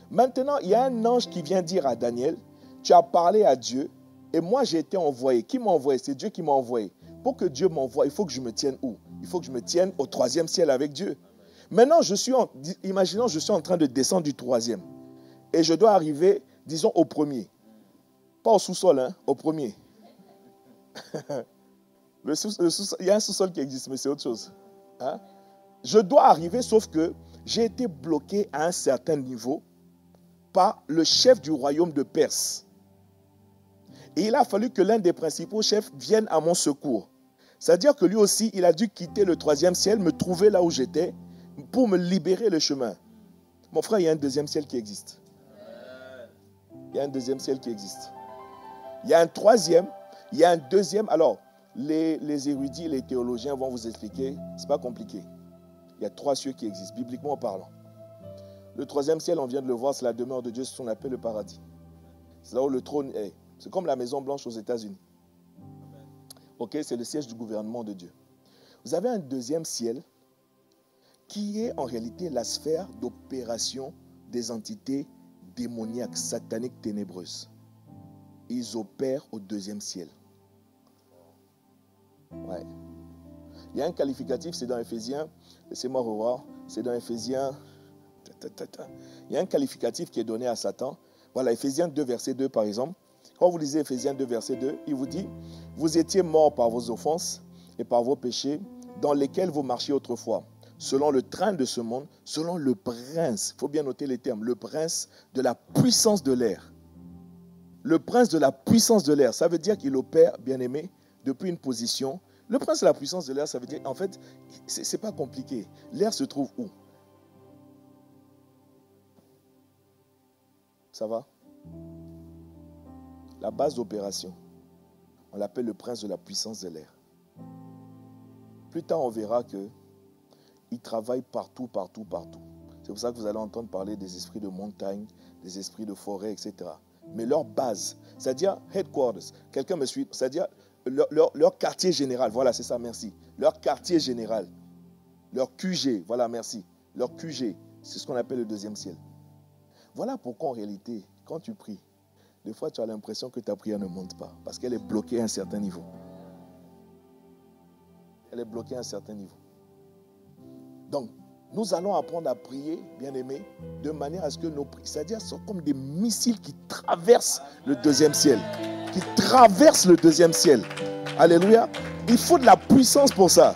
Maintenant, il y a un ange qui vient dire à Daniel, tu as parlé à Dieu, et moi j'ai été envoyé. Qui m'a envoyé? C'est Dieu qui m'a envoyé. Pour que Dieu m'envoie, il faut que je me tienne où? Il faut que je me tienne au 3e ciel avec Dieu. Maintenant, imaginons, je suis en train de descendre du 3e. Et je dois arriver, disons, au 1er. Pas au sous-sol, au 1er. Il y a un sous-sol qui existe, mais c'est autre chose. Je dois arriver, sauf que j'ai été bloqué à un certain niveau par le chef du royaume de Perse. Et il a fallu que l'un des principaux chefs vienne à mon secours. C'est-à-dire que lui aussi, il a dû quitter le 3e ciel, me trouver là où j'étais, pour me libérer le chemin. Mon frère, il y a un 2e ciel qui existe. Il y a un 2e ciel qui existe. Il y a un 3e, il y a un 2e. Alors, les érudits, les théologiens vont vous expliquer, ce n'est pas compliqué. Il y a 3 cieux qui existent, bibliquement parlant. Le 3e ciel, on vient de le voir, c'est la demeure de Dieu, c'est ce qu'on appelle le paradis. C'est là où le trône est. C'est comme la Maison Blanche aux États-Unis. Ok, c'est le siège du gouvernement de Dieu. Vous avez un 2e ciel qui est en réalité la sphère d'opération des entités démoniaques, sataniques, ténébreuses. Ils opèrent au 2e ciel. Ouais. Il y a un qualificatif, c'est dans Éphésiens. Laissez-moi revoir. C'est dans Éphésiens. Il y a un qualificatif qui est donné à Satan. Voilà, Éphésiens 2, verset 2, par exemple. Quand vous lisez Éphésiens 2, verset 2, il vous dit, vous étiez morts par vos offenses et par vos péchés, dans lesquels vous marchiez autrefois, selon le train de ce monde, selon le prince, il faut bien noter les termes, le prince de la puissance de l'air. Le prince de la puissance de l'air, ça veut dire qu'il opère, bien aimé, depuis une position. Le prince de la puissance de l'air, ça veut dire, en fait, c'est pas compliqué. L'air se trouve où? Ça va? La base d'opération. On l'appelle le prince de la puissance de l'air. Plus tard, on verra qu'il travaille partout, partout, partout. C'est pour ça que vous allez entendre parler des esprits de montagne, des esprits de forêt, etc. Mais leur base, c'est-à-dire headquarters, quelqu'un me suit, c'est-à-dire leur quartier général, voilà, c'est ça, merci. Leur quartier général, leur QG, voilà, merci. Leur QG, c'est ce qu'on appelle le deuxième ciel. Voilà pourquoi en réalité, quand tu pries, des fois tu as l'impression que ta prière ne monte pas, parce qu'elle est bloquée à un certain niveau. Elle est bloquée à un certain niveau. Donc, nous allons apprendre à prier, bien-aimés, de manière à ce que nos prières, c'est-à-dire, sont comme des missiles qui traversent le deuxième ciel. Qui traversent le deuxième ciel. Alléluia. Il faut de la puissance pour ça.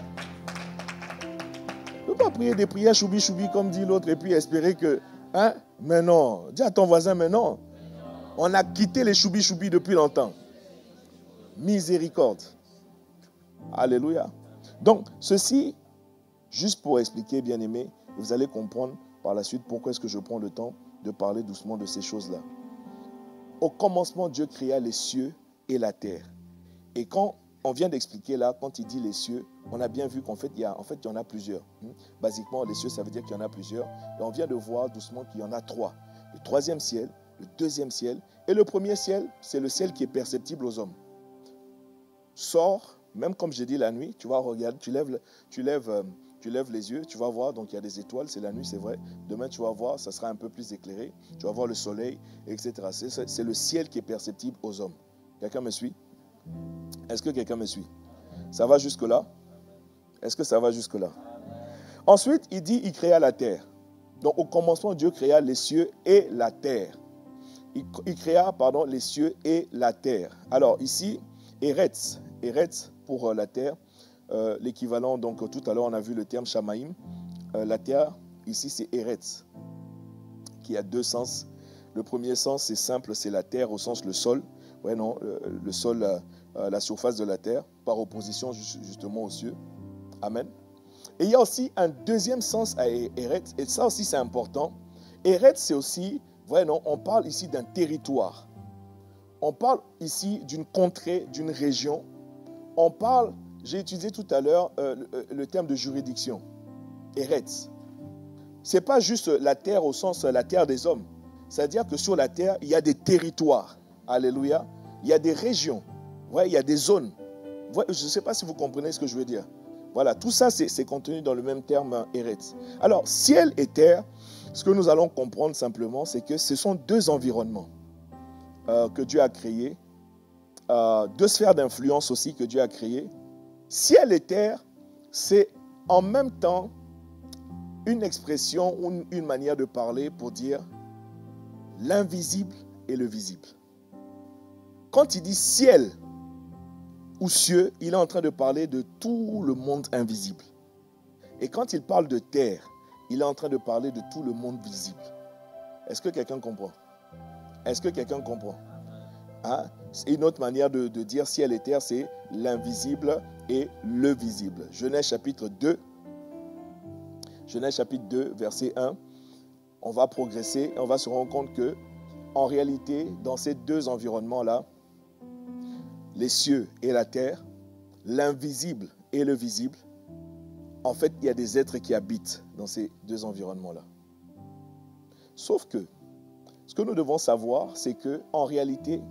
On ne peut pas prier des prières choubi-choubi comme dit l'autre et puis espérer que, hein, mais non. Dis à ton voisin, mais non. On a quitté les choubi-choubi depuis longtemps. Miséricorde. Alléluia. Donc, ceci, juste pour expliquer, bien-aimés, vous allez comprendre par la suite pourquoi est-ce que je prends le temps de parler doucement de ces choses-là. Au commencement, Dieu créa les cieux et la terre. Et quand on vient d'expliquer là, quand il dit les cieux, on a bien vu qu'en fait, il y en a plusieurs. Basiquement, les cieux, ça veut dire qu'il y en a plusieurs. Et on vient de voir doucement qu'il y en a trois. Le troisième ciel, le deuxième ciel. Et le premier ciel, c'est le ciel qui est perceptible aux hommes. Sors, même comme j'ai dit la nuit, tu vas regarder, tu lèves les yeux, tu vas voir, donc il y a des étoiles, c'est la nuit, c'est vrai. Demain, tu vas voir, ça sera un peu plus éclairé. Tu vas voir le soleil, etc. C'est le ciel qui est perceptible aux hommes. Quelqu'un me suit? Est-ce que quelqu'un me suit? Ça va jusque-là? Est-ce que ça va jusque-là? Ensuite, il dit, il créa la terre. Donc, au commencement, Dieu créa les cieux et la terre. Il créa, les cieux et la terre. Alors, ici, Eretz pour la terre. L'équivalent, donc tout à l'heure on a vu le terme Shamaïm, la terre, ici c'est Eretz, qui a deux sens. Le premier sens c'est simple, c'est la terre au sens le sol, le sol, la surface de la terre, par opposition justement aux cieux. Amen. Et il y a aussi un deuxième sens à Eretz, et ça aussi c'est important. Eretz c'est aussi, on parle ici d'un territoire, on parle ici d'une contrée, d'une région, on parle. J'ai utilisé tout à l'heure le terme de juridiction, Eretz. Ce n'est pas juste la terre au sens la terre des hommes. C'est-à-dire que sur la terre, il y a des territoires. Alléluia. Il y a des régions. Il y a des zones. Je ne sais pas si vous comprenez ce que je veux dire. Voilà, tout ça, c'est contenu dans le même terme Eretz. Alors, ciel et terre, ce que nous allons comprendre simplement, c'est que ce sont deux environnements que Dieu a créés, deux sphères d'influence aussi que Dieu a créées. Ciel et terre, c'est en même temps une expression ou une manière de parler pour dire l'invisible et le visible. Quand il dit ciel ou cieux, il est en train de parler de tout le monde invisible. Et quand il parle de terre, il est en train de parler de tout le monde visible. Est-ce que quelqu'un comprend? Est-ce que quelqu'un comprend? C'est une autre manière de dire ciel et terre, c'est l'invisible et le visible. Genèse chapitre 2, verset 1. On va progresser et on va se rendre compte que, en réalité, dans ces deux environnements-là, les cieux et la terre, l'invisible et le visible, en fait, il y a des êtres qui habitent dans ces deux environnements-là. Sauf que, ce que nous devons savoir, c'est que, en réalité,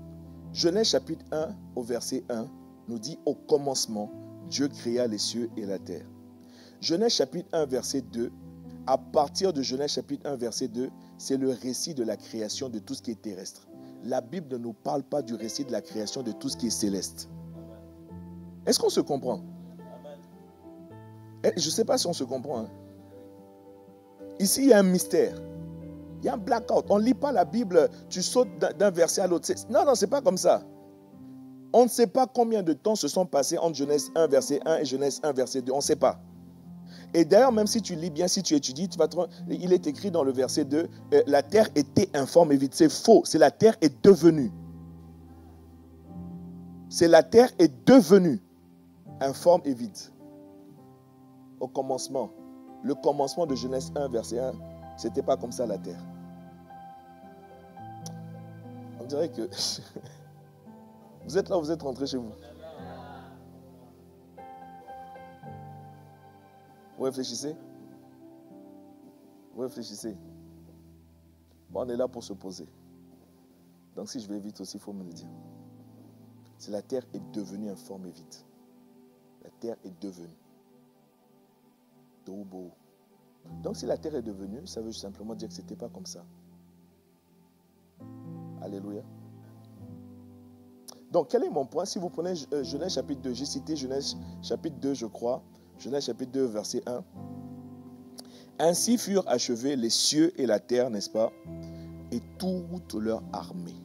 Genèse chapitre 1 au verset 1 nous dit au commencement, Dieu créa les cieux et la terre. Genèse chapitre 1 verset 2, à partir de Genèse chapitre 1 verset 2, c'est le récit de la création de tout ce qui est terrestre. La Bible ne nous parle pas du récit de la création de tout ce qui est céleste. Est-ce qu'on se comprend? Je ne sais pas si on se comprend. Ici, il y a un mystère. Il y a un blackout. On ne lit pas la Bible, tu sautes d'un verset à l'autre. Non, ce n'est pas comme ça. On ne sait pas combien de temps se sont passés entre Genèse 1, verset 1 et Genèse 1, verset 2. On ne sait pas. Et d'ailleurs, même si tu lis bien, si tu étudies, il est écrit dans le verset 2, la terre était informe et vide. C'est faux. C'est la terre est devenue. C'est la terre est devenue informe et vide. Au commencement. Le commencement de Genèse 1, verset 1, ce n'était pas comme ça la terre. On dirait que... Vous êtes là, vous êtes rentrés chez vous. Vous réfléchissez? Vous réfléchissez? Bon, on est là pour se poser. Donc si je vais vite aussi, il faut me le dire. Si la terre est devenue informe et vide. La terre est devenue. Tohubohu. Donc si la terre est devenue, ça veut simplement dire que ce n'était pas comme ça. Alléluia. Donc quel est mon point? Si vous prenez Genèse chapitre 2, j'ai cité Genèse chapitre 2 je crois. Genèse chapitre 2 verset 1. Ainsi furent achevés les cieux et la terre, n'est-ce pas? Et toute leur armée.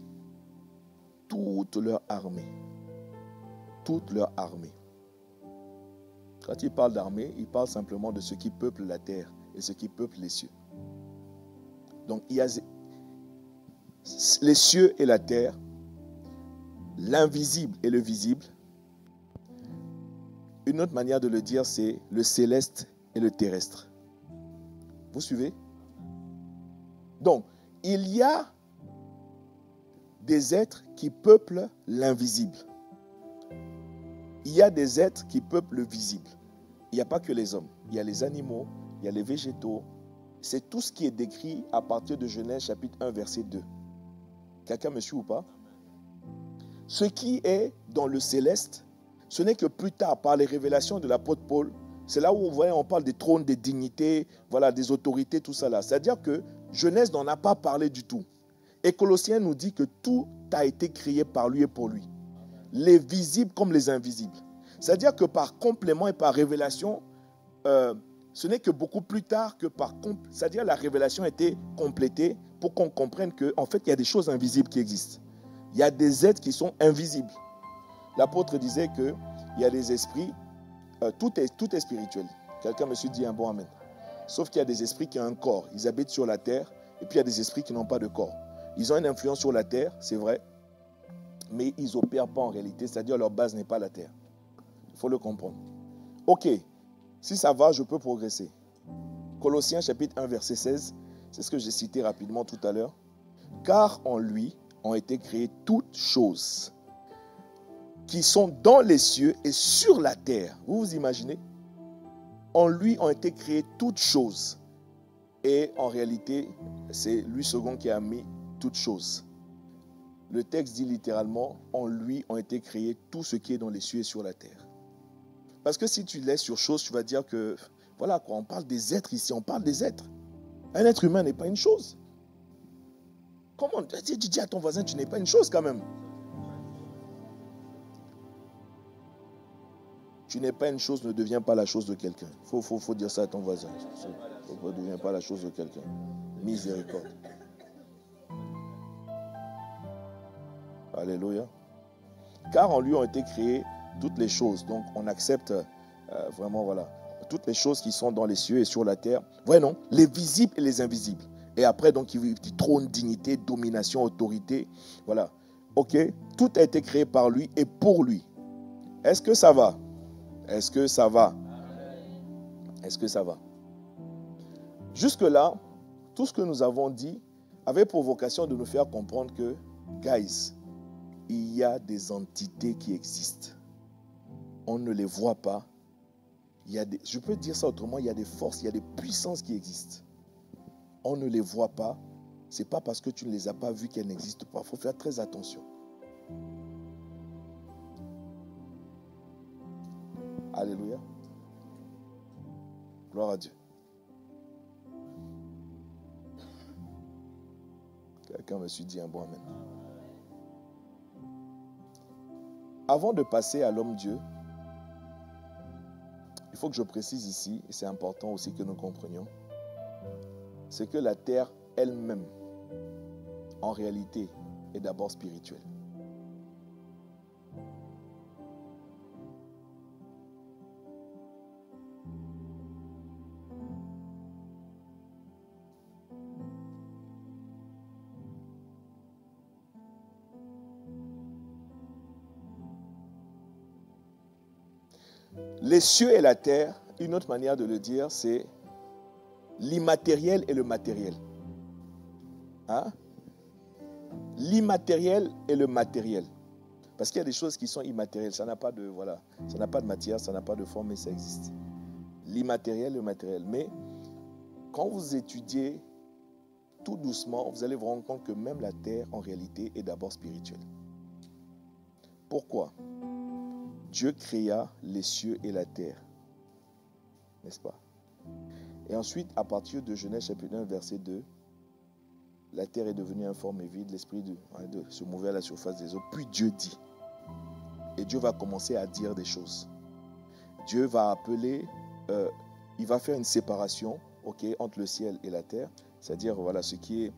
Toute leur armée. Toute leur armée. Quand il parle d'armée, il parle simplement de ce qui peuple la terre et ce qui peuple les cieux. Donc il y a les cieux et la terre, l'invisible et le visible. Une autre manière de le dire, c'est le céleste et le terrestre. Vous suivez? Donc, il y a des êtres qui peuplent l'invisible. Il y a des êtres qui peuplent le visible. Il n'y a pas que les hommes. Il y a les animaux, il y a les végétaux. C'est tout ce qui est décrit à partir de Genèse chapitre 1 verset 2. Quelqu'un me suit ou pas? Ce qui est dans le céleste, ce n'est que plus tard, par les révélations de l'apôtre Paul, c'est là où on parle des trônes, des dignités, voilà, des autorités, tout ça là. C'est-à-dire que Genèse n'en a pas parlé du tout. Et Colossiens nous dit que tout a été créé par lui et pour lui. Les visibles comme les invisibles. C'est-à-dire que par complément et par révélation, ce n'est que beaucoup plus tard que par... C'est-à-dire la révélation a été complétée pour qu'on comprenne qu'en fait, il y a des choses invisibles qui existent. Il y a des êtres qui sont invisibles. L'apôtre disait qu'il y a des esprits, tout est spirituel. Quelqu'un me dit un bon amen. Sauf qu'il y a des esprits qui ont un corps. Ils habitent sur la terre et puis il y a des esprits qui n'ont pas de corps. Ils ont une influence sur la terre, c'est vrai, mais ils n'opèrent pas en réalité, c'est-à-dire leur base n'est pas la terre. Il faut le comprendre. Ok, si ça va, je peux progresser. Colossiens chapitre 1 verset 16, c'est ce que j'ai cité rapidement tout à l'heure. Car en lui ont été créées toutes choses qui sont dans les cieux et sur la terre. Vous vous imaginez? En lui ont été créées toutes choses. Et en réalité, c'est lui second qui a mis toutes choses. Le texte dit littéralement, en lui ont été créés tout ce qui est dans les cieux et sur la terre. Parce que si tu laisses sur chose, tu vas dire que, voilà quoi, on parle des êtres ici, on parle des êtres. Un être humain n'est pas une chose. Comment tu dis à ton voisin, tu n'es pas une chose quand même. Tu n'es pas une chose, ne deviens pas la chose de quelqu'un. Faut dire ça à ton voisin. Ne deviens pas la chose de quelqu'un. Miséricorde. Alléluia. Car en lui ont été créées toutes les choses. Donc on accepte vraiment, voilà, toutes les choses qui sont dans les cieux et sur la terre. Ouais, non, les visibles et les invisibles. Et après, donc, il dit trône, dignité, domination, autorité. Voilà. Ok, tout a été créé par lui et pour lui. Est-ce que ça va? Est-ce que ça va? Est-ce que ça va? Jusque-là, tout ce que nous avons dit avait pour vocation de nous faire comprendre que, guys, il y a des entités qui existent. On ne les voit pas. Je peux dire ça autrement, il y a des forces, il y a des puissances qui existent. On ne les voit pas. Ce n'est pas parce que tu ne les as pas vues qu'elles n'existent pas. Il faut faire très attention. Alléluia. Gloire à Dieu. Quelqu'un me dit un bon amen. Avant de passer à l'homme-dieu, il faut que je précise ici, et c'est important aussi que nous comprenions, c'est que la terre elle-même, en réalité, est d'abord spirituelle. Les cieux et la terre, une autre manière de le dire, c'est l'immatériel et le matériel. Hein? L'immatériel et le matériel. Parce qu'il y a des choses qui sont immatérielles. Ça n'a pas de, voilà, ça n'a pas de matière, ça n'a pas de forme, mais ça existe. l'immatériel et le matériel. Mais quand vous étudiez tout doucement, vous allez vous rendre compte que même la terre, en réalité, est d'abord spirituelle. Pourquoi? Dieu créa les cieux et la terre, n'est-ce pas? Et ensuite, à partir de Genèse chapitre 1, verset 2, la terre est devenue informe et vide, l'esprit de se mouvait à la surface des eaux. Puis Dieu dit, et Dieu va commencer à dire des choses. Dieu va appeler, il va faire une séparation, entre le ciel et la terre, c'est-à-dire voilà ce qui est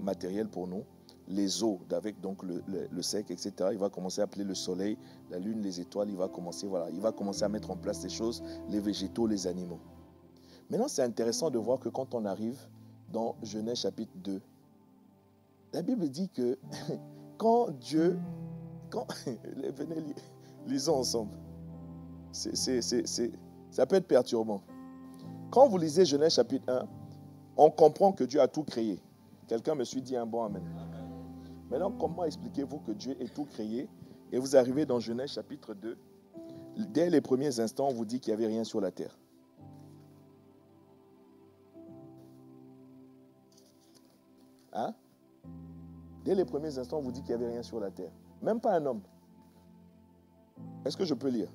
matériel pour nous, les eaux avec donc le sec, etc. Il va commencer à appeler le soleil, la lune, les étoiles. Il va commencer à mettre en place des choses, les végétaux, les animaux. Maintenant, c'est intéressant de voir que quand on arrive dans Genèse chapitre 2, la Bible dit que venez, lisons ensemble. Ça peut être perturbant. Quand vous lisez Genèse chapitre 1, on comprend que Dieu a tout créé. Quelqu'un me suit, dit un bon amen. Maintenant, comment expliquez-vous que Dieu ait tout créé et vous arrivez dans Genèse chapitre 2, dès les premiers instants, on vous dit qu'il n'y avait rien sur la terre. Hein? Dès les premiers instants, on vous dit qu'il n'y avait rien sur la terre. Même pas un homme. Est-ce que je peux lire?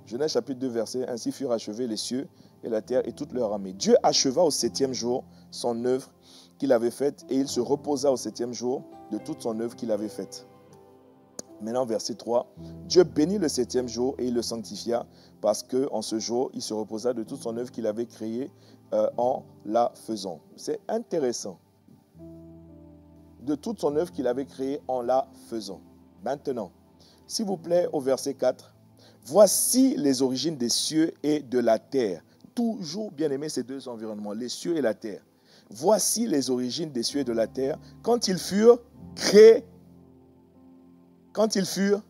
Genèse chapitre 2, verset. Ainsi furent achevés les cieux et la terre et toute leur armée. Dieu acheva au 7e jour son œuvre qu'il avait faite et il se reposa au 7e jour de toute son œuvre qu'il avait faite. Maintenant, verset 3. Dieu bénit le 7e jour et il le sanctifia parce qu'en ce jour, il se reposa de toute son œuvre qu'il avait créée en la faisant. C'est intéressant. De toute son œuvre qu'il avait créée en la faisant. Maintenant, s'il vous plaît, au verset 4. Voici les origines des cieux et de la terre. Toujours bien aimé ces deux environnements, les cieux et la terre. Voici les origines des cieux et de la terre quand ils furent créés. Quand ils furent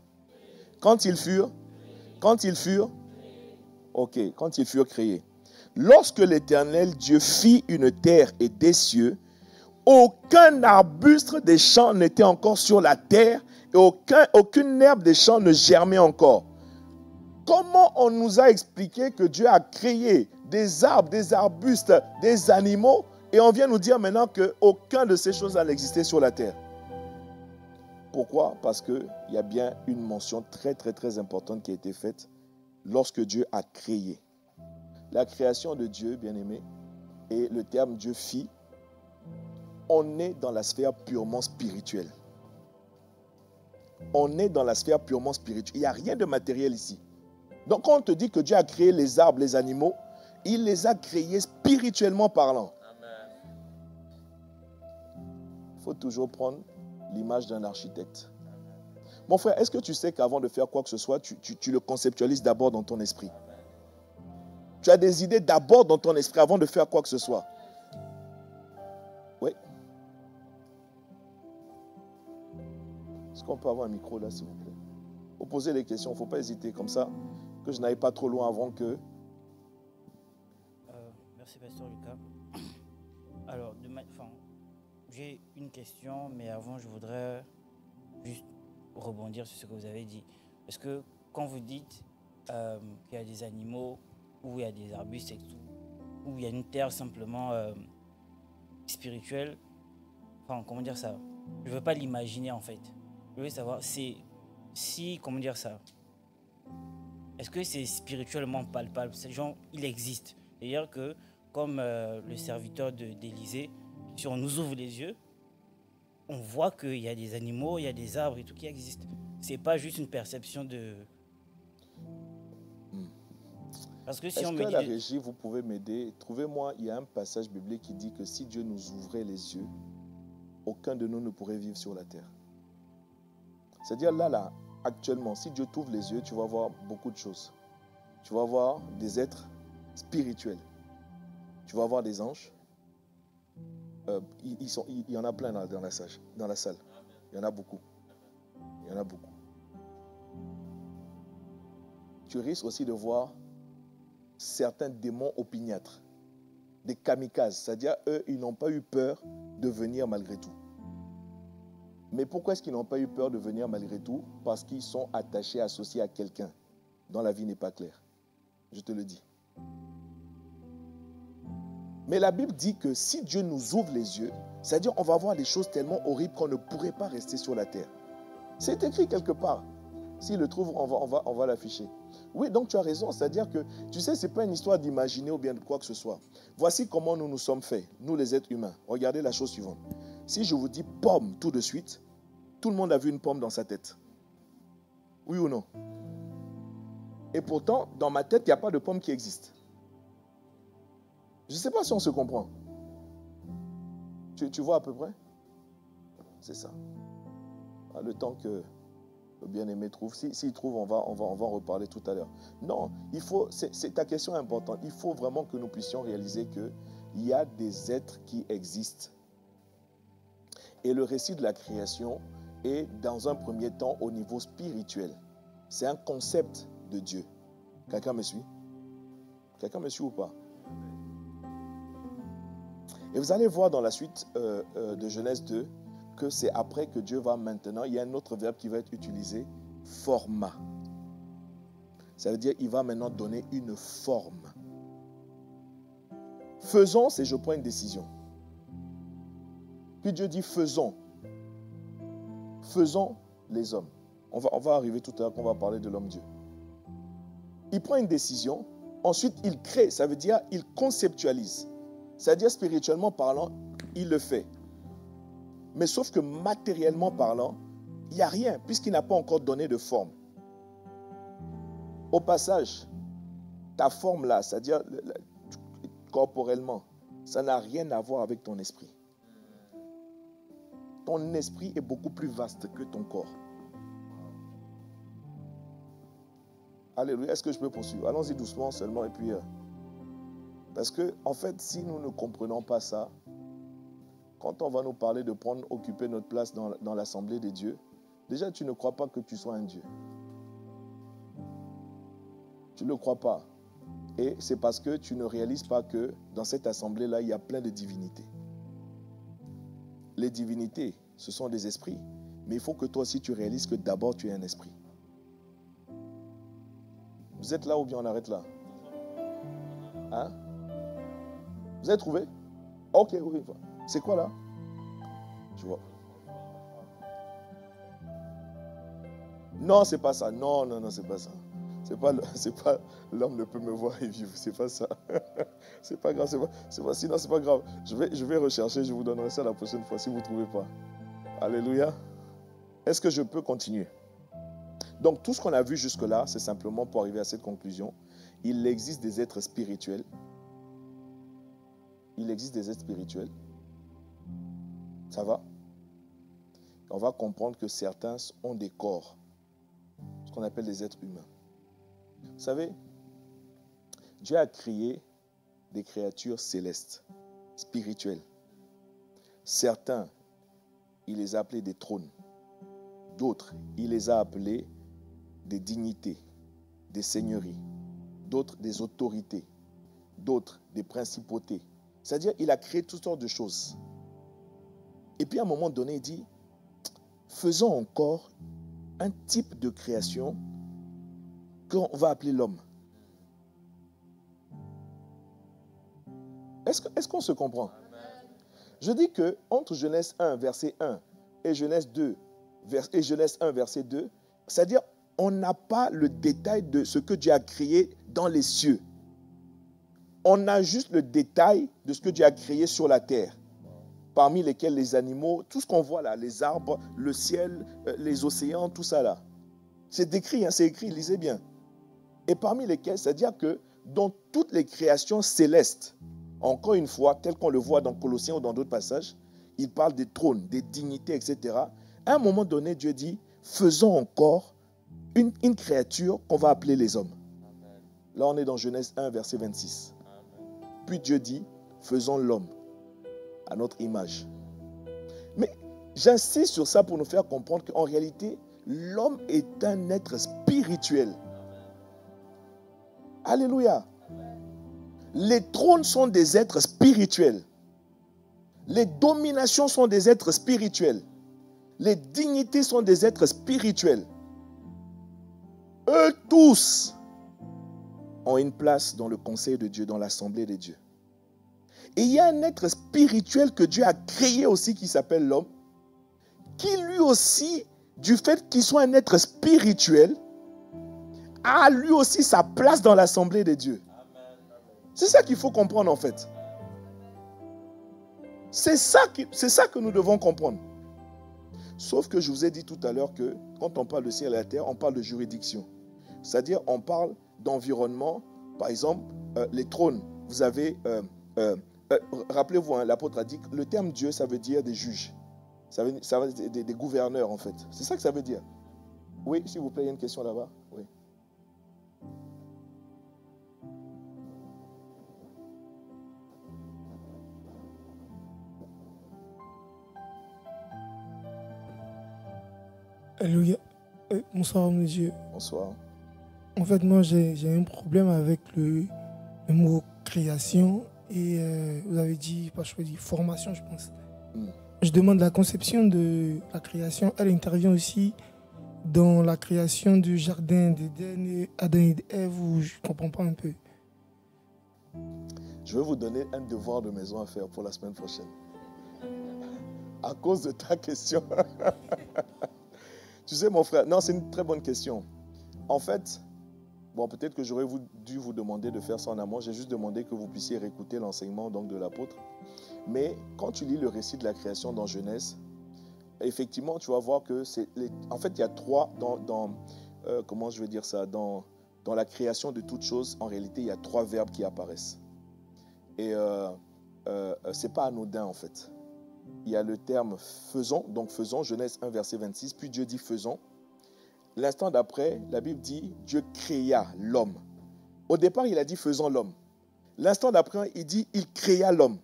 créés. Lorsque l'Éternel Dieu fit une terre et des cieux, aucun arbuste des champs n'était encore sur la terre et aucune herbe des champs ne germait encore. Comment on nous a expliqué que Dieu a créé des arbres, des arbustes, des animaux et on vient nous dire maintenant qu'aucun de ces choses-là n'existait sur la terre? Pourquoi? Parce qu'il y a bien une mention très très très importante qui a été faite lorsque Dieu a créé. La création de Dieu, bien aimé, et le terme Dieu fit, on est dans la sphère purement spirituelle. On est dans la sphère purement spirituelle. Il n'y a rien de matériel ici. Donc quand on te dit que Dieu a créé les arbres, les animaux, il les a créés spirituellement parlant. Il faut toujours prendre l'image d'un architecte. Mon frère, est-ce que tu sais qu'avant de faire quoi que ce soit, tu le conceptualises d'abord dans ton esprit? Tu as des idées d'abord dans ton esprit avant de faire quoi que ce soit. Oui. Est-ce qu'on peut avoir un micro là, s'il vous plaît? Vous posez des questions, il ne faut pas hésiter comme ça, que je n'aille pas trop loin avant que... Merci, Pasteur Lucas. Alors, j'ai une question, mais avant, je voudrais juste rebondir sur ce que vous avez dit. Parce que quand vous dites qu'il y a des animaux, ou il y a des arbustes et tout, ou il y a une terre simplement spirituelle, comment dire ça? Je ne veux pas l'imaginer en fait. Je veux savoir, comment dire ça? Est-ce que c'est spirituellement palpable? Genre, il existe. C'est-à-dire que, comme le serviteur d'Élisée, si on nous ouvre les yeux, on voit qu'il y a des animaux, il y a des arbres et tout qui existent. C'est pas juste une perception de... Parce que si Est-ce on que me dit... la régie, vous pouvez m'aider? Trouvez-moi, il y a un passage biblique qui dit que si Dieu nous ouvrait les yeux, aucun de nous ne pourrait vivre sur la terre. C'est-à-dire là, actuellement, si Dieu t'ouvre les yeux, tu vas voir beaucoup de choses. Tu vas voir des êtres spirituels. Tu vas voir des anges. Il y en a plein dans la salle. Il y en a beaucoup. Tu risques aussi de voir certains démons opiniâtres, des kamikazes. C'est-à-dire, eux, ils n'ont pas eu peur de venir malgré tout. Mais pourquoi est-ce qu'ils n'ont pas eu peur de venir malgré tout? Parce qu'ils sont attachés, associés à quelqu'un dont la vie n'est pas claire. Je te le dis. Mais la Bible dit que si Dieu nous ouvre les yeux, c'est-à-dire on va voir des choses tellement horribles qu'on ne pourrait pas rester sur la terre. C'est écrit quelque part. S'il le trouve, on va l'afficher. Oui, donc tu as raison. C'est-à-dire que, tu sais, ce n'est pas une histoire d'imaginer ou bien de quoi que ce soit. Voici comment nous nous sommes faits, nous les êtres humains. Regardez la chose suivante. Si je vous dis pomme tout de suite, tout le monde a vu une pomme dans sa tête. Oui ou non? Et pourtant, dans ma tête, il n'y a pas de pomme qui existe. Je ne sais pas si on se comprend. Tu vois à peu près? C'est ça. Le temps que le bien-aimé trouve. S'il trouve, on va en reparler tout à l'heure. Non, c'est ta question importante. Il faut vraiment que nous puissions réaliser qu'il y a des êtres qui existent. Et le récit de la création est, dans un premier temps, au niveau spirituel. C'est un concept de Dieu. Quelqu'un me suit? Quelqu'un me suit ou pas? Et vous allez voir dans la suite de Genèse 2 que c'est après que Dieu va maintenant, il y a un autre verbe qui va être utilisé, format. Ça veut dire qu'il va maintenant donner une forme. Faisons, c'est je prends une décision. Puis Dieu dit faisons. Faisons les hommes. On va arriver tout à l'heure qu'on va parler de l'homme-dieu. Il prend une décision, ensuite il crée, ça veut dire il conceptualise. C'est-à-dire spirituellement parlant, il le fait. Mais sauf que matériellement parlant, il n'y a rien, puisqu'il n'a pas encore donné de forme. Au passage, ta forme là, c'est-à-dire corporellement, ça n'a rien à voir avec ton esprit. Ton esprit est beaucoup plus vaste que ton corps. Alléluia, est-ce que je peux poursuivre? Allons-y doucement seulement et puis... Parce que, en fait, si nous ne comprenons pas ça, quand on va nous parler de occuper notre place dans l'assemblée des dieux, déjà, tu ne crois pas que tu sois un Dieu. Tu ne le crois pas. Et c'est parce que tu ne réalises pas que dans cette assemblée-là, il y a plein de divinités. Les divinités, ce sont des esprits. Mais il faut que toi aussi, tu réalises que d'abord, tu es un esprit. Vous êtes là ou bien on arrête là? Hein? Vous avez trouvé? Ok, oui. C'est quoi là? Tu vois? Non, c'est pas ça. Non, c'est pas ça. C'est pas l'homme ne peut me voir et vivre. C'est pas ça. C'est pas grave. Sinon, c'est pas grave. Je vais rechercher. Je vous donnerai ça la prochaine fois si vous ne trouvez pas. Alléluia. Est-ce que je peux continuer? Donc, tout ce qu'on a vu jusque-là, c'est simplement pour arriver à cette conclusion. Il existe des êtres spirituels. Il existe des êtres spirituels. Ça va? On va comprendre que certains ont des corps. Ce qu'on appelle des êtres humains. Vous savez, Dieu a créé des créatures célestes, spirituelles. Certains, il les a appelés des trônes. D'autres, il les a appelés des dignités, des seigneuries. D'autres, des autorités. D'autres, des principautés. C'est-à-dire, il a créé toutes sortes de choses. Et puis, à un moment donné, il dit, faisons encore un type de création qu'on va appeler l'homme. Est-ce qu'on se comprend? Je dis que entre Genèse 1, verset 1 et Genèse 1, verset 2, c'est-à-dire, on n'a pas le détail de ce que Dieu a créé dans les cieux. On a juste le détail de ce que Dieu a créé sur la terre, parmi lesquels les animaux, tout ce qu'on voit là, les arbres, le ciel, les océans, tout ça là. C'est décrit, c'est écrit, lisez bien. Et parmi lesquels, c'est-à-dire que dans toutes les créations célestes, encore une fois, tel qu'on le voit dans Colossiens ou dans d'autres passages, il parle des trônes, des dignités, etc. À un moment donné, Dieu dit, faisons encore une créature qu'on va appeler les hommes. Là, on est dans Genèse 1, verset 26. Puis Dieu dit, faisons l'homme à notre image. Mais j'insiste sur ça pour nous faire comprendre qu'en réalité, l'homme est un être spirituel. Alléluia. Les trônes sont des êtres spirituels. Les dominations sont des êtres spirituels. Les dignités sont des êtres spirituels. Eux tous, ont une place dans le conseil de Dieu, dans l'assemblée de Dieu. Et il y a un être spirituel que Dieu a créé aussi qui s'appelle l'homme, qui lui aussi, du fait qu'il soit un être spirituel, a lui aussi sa place dans l'assemblée de Dieu. C'est ça qu'il faut comprendre en fait. C'est ça que nous devons comprendre. Sauf que je vous ai dit tout à l'heure que quand on parle de ciel et la terre, on parle de juridiction. C'est-à-dire on parle d'environnement. Par exemple, les trônes. Vous avez... rappelez-vous, hein, l'apôtre a dit que le terme Dieu, ça veut dire des juges. Ça veut dire des gouverneurs en fait. C'est ça que ça veut dire. Oui, s'il vous plaît, il y a une question là-bas. Oui. Alléluia. Bonsoir, monsieur. Bonsoir. En fait, moi, j'ai un problème avec le mot création et vous avez dit, pas choisi, formation, je pense. Je demande la conception de la création. Elle intervient aussi dans la création du jardin d'Éden et Adam et Ève, où je ne comprends pas un peu. Je vais vous donner un devoir de maison à faire pour la semaine prochaine. À cause de ta question. Tu sais, mon frère, non, c'est une très bonne question. En fait, bon, peut-être que j'aurais dû vous demander de faire ça en amont. J'ai juste demandé que vous puissiez réécouter l'enseignement donc, de l'apôtre. Mais quand tu lis le récit de la création dans Genèse, effectivement, tu vas voir que en fait, il y a trois comment je vais dire ça, dans la création de toutes choses, en réalité, il y a trois verbes qui apparaissent. Et c'est pas anodin, en fait. Il y a le terme faisons, donc faisons, Genèse 1, verset 26, puis Dieu dit faisons. L'instant d'après, la Bible dit Dieu créa l'homme. Au départ, il a dit faisons l'homme. L'instant d'après, il dit il créa l'homme.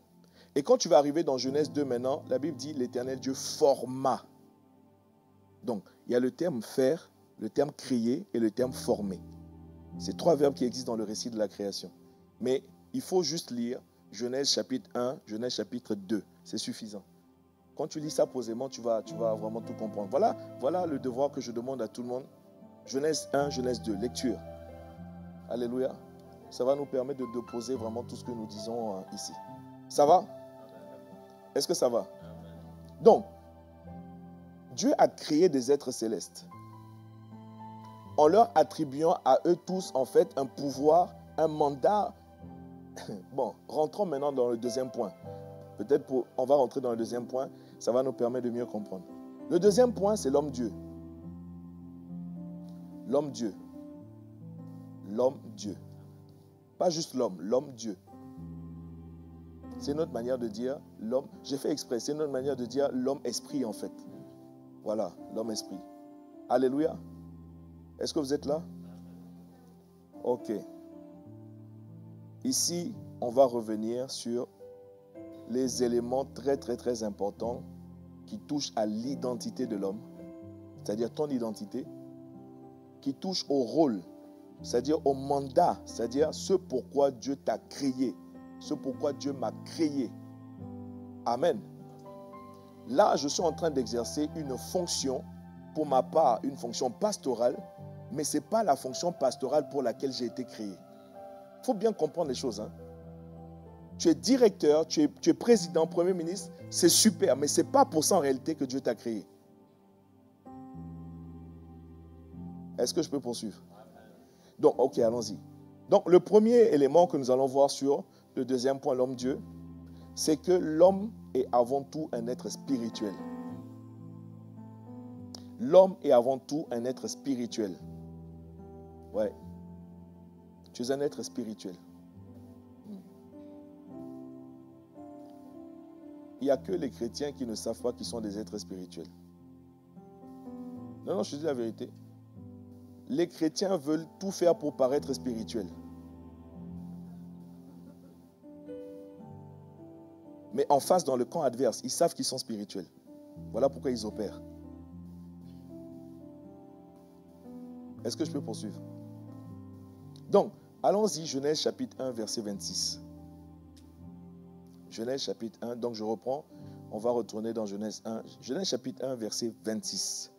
Et quand tu vas arriver dans Genèse 2 maintenant, la Bible dit l'Éternel Dieu forma. Donc, il y a le terme faire, le terme créer et le terme former. C'est trois verbes qui existent dans le récit de la création. Mais il faut juste lire Genèse chapitre 1, Genèse chapitre 2. C'est suffisant. Quand tu lis ça posément, tu vas vraiment tout comprendre. Voilà le devoir que je demande à tout le monde. Genèse 1, Genèse 2, lecture. Alléluia. Ça va nous permettre de poser vraiment tout ce que nous disons ici. Ça va? Est-ce que ça va? Donc, Dieu a créé des êtres célestes en leur attribuant à eux tous, en fait, un pouvoir, un mandat. Bon, rentrons maintenant dans le deuxième point. Peut-être on va rentrer dans le deuxième point, ça va nous permettre de mieux comprendre. Le deuxième point, c'est l'homme-dieu. L'homme-dieu. L'homme-dieu. Pas juste l'homme-dieu. C'est notre manière de dire l'homme. J'ai fait exprès, c'est notre manière de dire l'homme-esprit en fait. Voilà, l'homme-esprit. Alléluia. Est-ce que vous êtes là? Ok. Ici, on va revenir sur les éléments très, très, très importants qui touchent à l'identité de l'homme, c'est-à-dire ton identité, qui touchent au rôle, c'est-à-dire au mandat, c'est-à-dire ce pourquoi Dieu t'a créé, ce pourquoi Dieu m'a créé. Amen. Là, je suis en train d'exercer une fonction, pour ma part, une fonction pastorale, mais ce n'est pas la fonction pastorale pour laquelle j'ai été créé. Il faut bien comprendre les choses, hein. Tu es directeur, tu es président, premier ministre, c'est super, mais ce n'est pas pour ça en réalité que Dieu t'a créé. Est-ce que je peux poursuivre? Donc, ok, allons-y. Donc, le premier élément que nous allons voir sur le deuxième point, l'homme-dieu, c'est que l'homme est avant tout un être spirituel. L'homme est avant tout un être spirituel. Ouais. Tu es un être spirituel. Il n'y a que les chrétiens qui ne savent pas qu'ils sont des êtres spirituels. Non, je te dis la vérité. Les chrétiens veulent tout faire pour paraître spirituels. Mais en face, dans le camp adverse, ils savent qu'ils sont spirituels. Voilà pourquoi ils opèrent. Est-ce que je peux poursuivre? Donc, allons-y, Genèse chapitre 1, verset 26. Genèse chapitre 1, donc je reprends, on va retourner dans Genèse 1. Genèse chapitre 1, verset 26.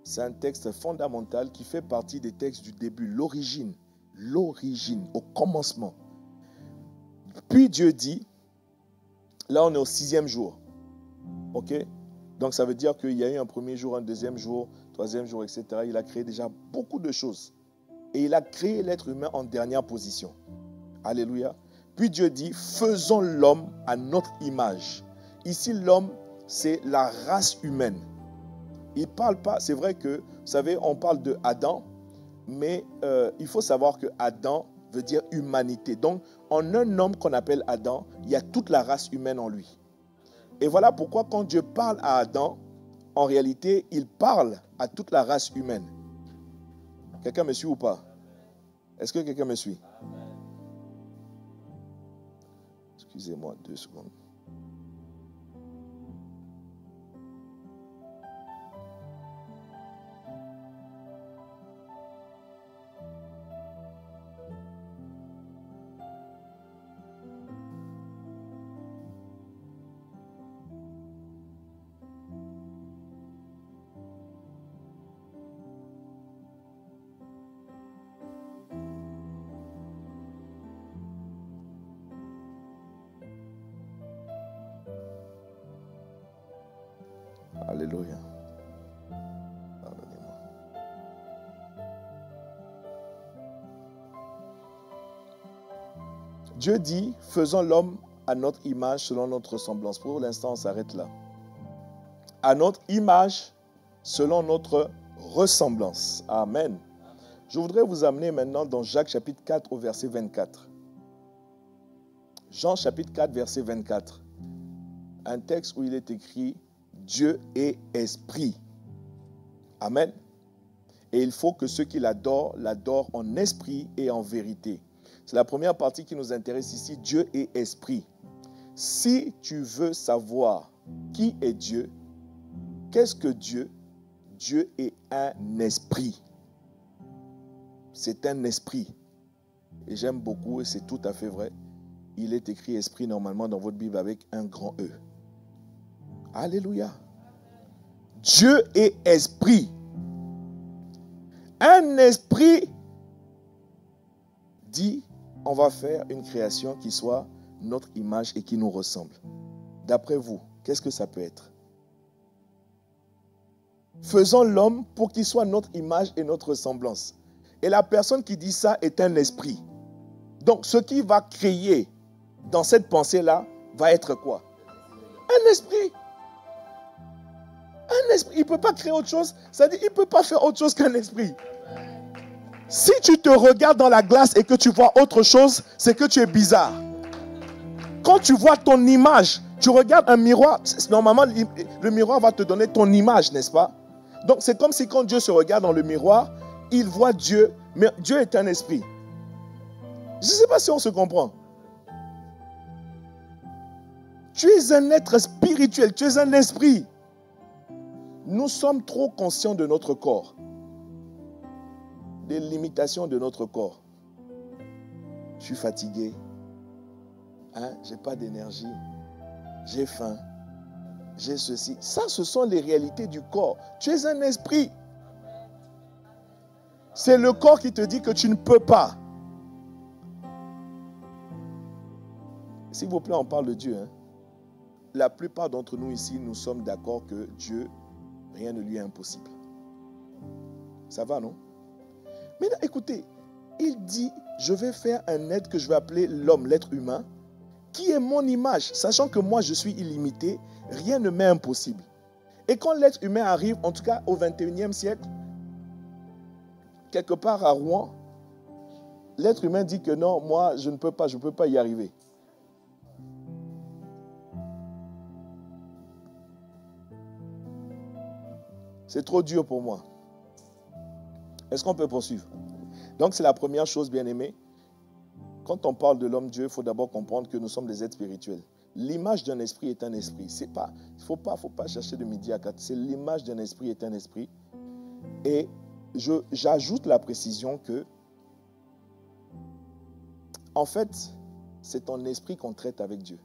C'est un texte fondamental qui fait partie des textes du début, l'origine l'origine, au commencement. Puis Dieu dit, là on est au 6e jour. Ok? Donc ça veut dire qu'il y a eu un premier jour, un deuxième jour, troisième jour, etc. Il a créé déjà beaucoup de choses. Et il a créé l'être humain en dernière position. Alléluia. Puis Dieu dit, faisons l'homme à notre image. Ici, l'homme, c'est la race humaine. Il parle pas, c'est vrai que, vous savez, on parle de Adam, mais il faut savoir que Adam veut dire humanité. Donc, en un homme qu'on appelle Adam, il y a toute la race humaine en lui. Et voilà pourquoi quand Dieu parle à Adam, en réalité, il parle à toute la race humaine. Quelqu'un me suit ou pas? Est-ce que quelqu'un me suit? Excusez-moi 2 secondes. Alléluia. Pardonnez-moi. Dieu dit, faisons l'homme à notre image selon notre ressemblance. Pour l'instant, on s'arrête là. À notre image selon notre ressemblance. Amen. Je voudrais vous amener maintenant dans Jacques chapitre 4 au verset 24. Jean chapitre 4 verset 24. Un texte où il est écrit Dieu est esprit. Amen. Et il faut que ceux qui l'adorent, l'adorent en esprit et en vérité. C'est la première partie qui nous intéresse ici. Dieu est esprit. Si tu veux savoir qui est Dieu, qu'est-ce que Dieu? Dieu est un esprit. C'est un esprit. Et j'aime beaucoup, et c'est tout à fait vrai. Il est écrit esprit normalement dans votre Bible avec un grand E. Alléluia. Dieu est esprit. Un esprit dit, on va faire une création qui soit notre image et qui nous ressemble. D'après vous, qu'est-ce que ça peut être? Faisons l'homme pour qu'il soit notre image et notre ressemblance. Et la personne qui dit ça est un esprit. Donc, ce qui va créer dans cette pensée-là va être quoi? Un esprit. Un esprit, il ne peut pas créer autre chose. C'est-à-dire, il ne peut pas faire autre chose qu'un esprit. Si tu te regardes dans la glace et que tu vois autre chose, c'est que tu es bizarre. Quand tu vois ton image, tu regardes un miroir, normalement, le miroir va te donner ton image, n'est-ce pas? Donc, c'est comme si quand Dieu se regarde dans le miroir, il voit Dieu, mais Dieu est un esprit. Je ne sais pas si on se comprend. Tu es un être spirituel, tu es un esprit. Nous sommes trop conscients de notre corps, des limitations de notre corps. Je suis fatigué, je n'ai pas d'énergie, j'ai faim, j'ai ceci. Ça, ce sont les réalités du corps. Tu es un esprit. C'est le corps qui te dit que tu ne peux pas. S'il vous plaît, on parle de Dieu. La plupart d'entre nous ici, nous sommes d'accord que Dieu, rien ne lui est impossible. Ça va, non? Maintenant, écoutez, il dit, je vais faire un être que je vais appeler l'homme, l'être humain, qui est mon image. Sachant que moi, je suis illimité, rien ne m'est impossible. Et quand l'être humain arrive, en tout cas au 21e siècle, quelque part à Rouen, l'être humain dit que non, moi, je ne peux pas y arriver. C'est trop dur pour moi. Est-ce qu'on peut poursuivre? Donc, c'est la première chose, bien-aimés. Quand on parle de l'homme-dieu, il faut d'abord comprendre que nous sommes des êtres spirituels. L'image d'un esprit est un esprit. Il ne faut pas chercher de midi à 4. C'est l'image d'un esprit est un esprit. Et j'ajoute la précision que, en fait, c'est ton esprit qu'on traite avec Dieu.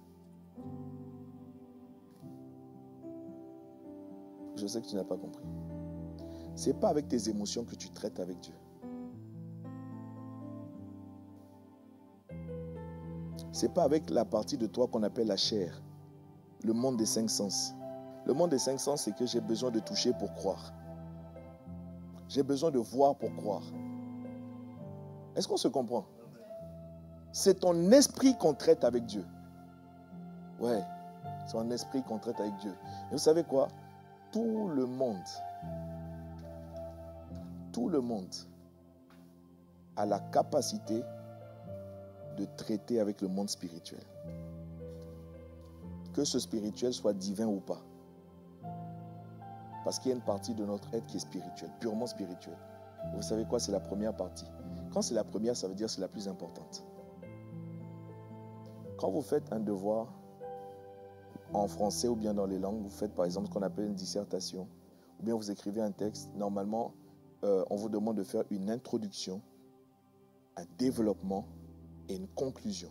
Je sais que tu n'as pas compris. Ce n'est pas avec tes émotions que tu traites avec Dieu. ce n'est pas avec la partie de toi qu'on appelle la chair, le monde des 5 sens. Le monde des 5 sens, c'est que j'ai besoin de toucher pour croire. J'ai besoin de voir pour croire. Est-ce qu'on se comprend? C'est ton esprit qu'on traite avec Dieu. Ouais, c'est ton esprit qu'on traite avec Dieu. Et vous savez quoi? Tout le monde a la capacité de traiter avec le monde spirituel. Que ce spirituel soit divin ou pas. Parce qu'il y a une partie de notre être qui est spirituelle, purement spirituelle. Et vous savez quoi? C'est la première partie. Quand c'est la première, ça veut dire que c'est la plus importante. Quand vous faites un devoir en français ou bien dans les langues, vous faites par exemple ce qu'on appelle une dissertation, ou bien vous écrivez un texte, normalement, on vous demande de faire une introduction, un développement et une conclusion.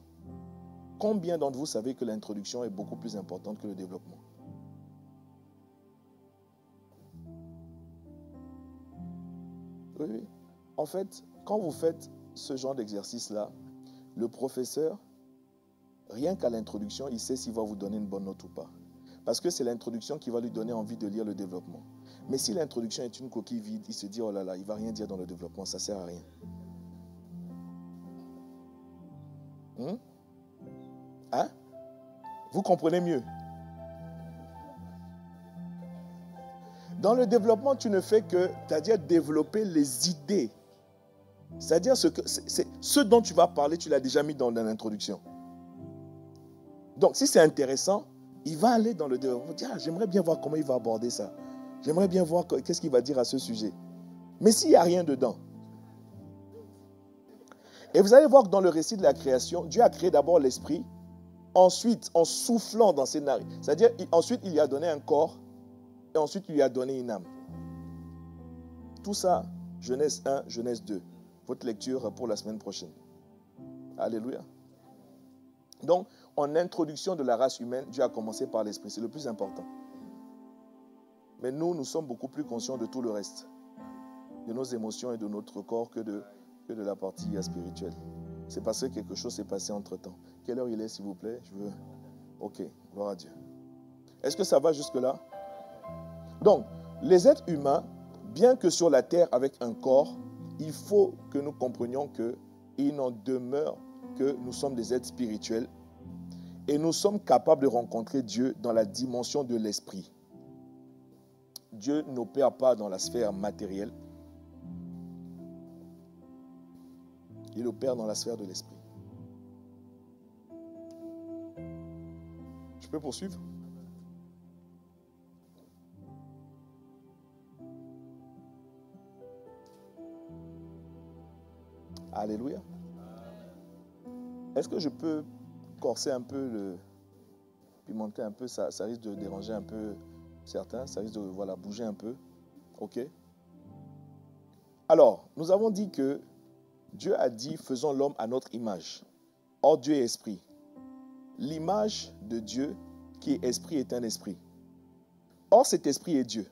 Combien d'entre vous savez que l'introduction est beaucoup plus importante que le développement? Oui. En fait, quand vous faites ce genre d'exercice-là, le professeur, rien qu'à l'introduction, il sait s'il va vous donner une bonne note ou pas. Parce que c'est l'introduction qui va lui donner envie de lire le développement. Mais si l'introduction est une coquille vide, il se dit, oh là là, il ne va rien dire dans le développement, ça ne sert à rien. Hein? Vous comprenez mieux? Dans le développement, tu ne fais que, c'est-à-dire développer les idées. C'est-à-dire ce dont tu vas parler, tu l'as déjà mis dans l'introduction. Donc, si c'est intéressant, il va aller dans le développement. Il va dire, j'aimerais bien voir comment il va aborder ça. J'aimerais bien voir qu'est-ce qu'il va dire à ce sujet. Mais s'il n'y a rien dedans. Et vous allez voir que dans le récit de la création, Dieu a créé d'abord l'esprit. Ensuite, en soufflant dans ses narines. C'est-à-dire, ensuite, il lui a donné un corps. Et ensuite, il lui a donné une âme. Tout ça, Genèse 1, Genèse 2. Votre lecture pour la semaine prochaine. Alléluia. Donc, en introduction de la race humaine, Dieu a commencé par l'esprit. C'est le plus important. Mais nous sommes beaucoup plus conscients de tout le reste. De nos émotions et de notre corps que de la partie spirituelle. C'est parce que quelque chose s'est passé entre-temps. Quelle heure il est, s'il vous plaît? Ok, gloire à Dieu. Est-ce que ça va jusque-là? Donc, les êtres humains, bien que sur la terre avec un corps, il faut que nous comprenions qu'il n'en demeure que nous sommes des êtres spirituels et nous sommes capables de rencontrer Dieu dans la dimension de l'esprit. Dieu n'opère pas dans la sphère matérielle. Il opère dans la sphère de l'esprit. Je peux poursuivre? Alléluia. Est-ce que je peux corser un peu, pimenter un peu, ça risque de déranger un peu certains, ça risque de bouger un peu. Ok? Alors, nous avons dit que Dieu a dit, faisons l'homme à notre image. Or, Dieu est esprit. L'image de Dieu, qui est esprit, est un esprit. Or, cet esprit est Dieu.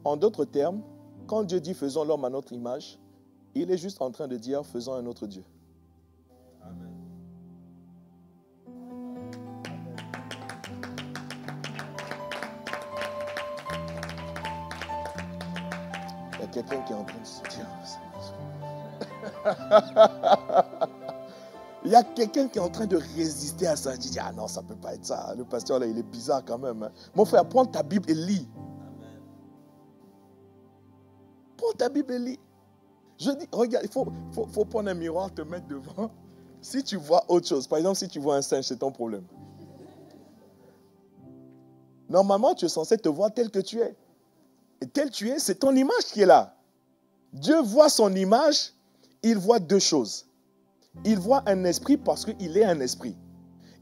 En d'autres termes, quand Dieu dit, faisons l'homme à notre image, il est juste en train de dire, faisons un autre Dieu. Amen. Il y a quelqu'un qui est en train de se dire... Il y a quelqu'un qui est en train de résister à ça. Il dit, ah non, ça ne peut pas être ça. Le pasteur là, il est bizarre quand même. Mon frère, prends ta Bible et lis. Amen. Prends ta Bible et lis. Je dis, regarde, il faut prendre un miroir, te mettre devant. Si tu vois autre chose, par exemple, si tu vois un singe, c'est ton problème. Normalement, tu es censé te voir tel que tu es. Et tel tu es, c'est ton image qui est là. Dieu voit son image, il voit deux choses. Il voit un esprit parce qu'il est un esprit.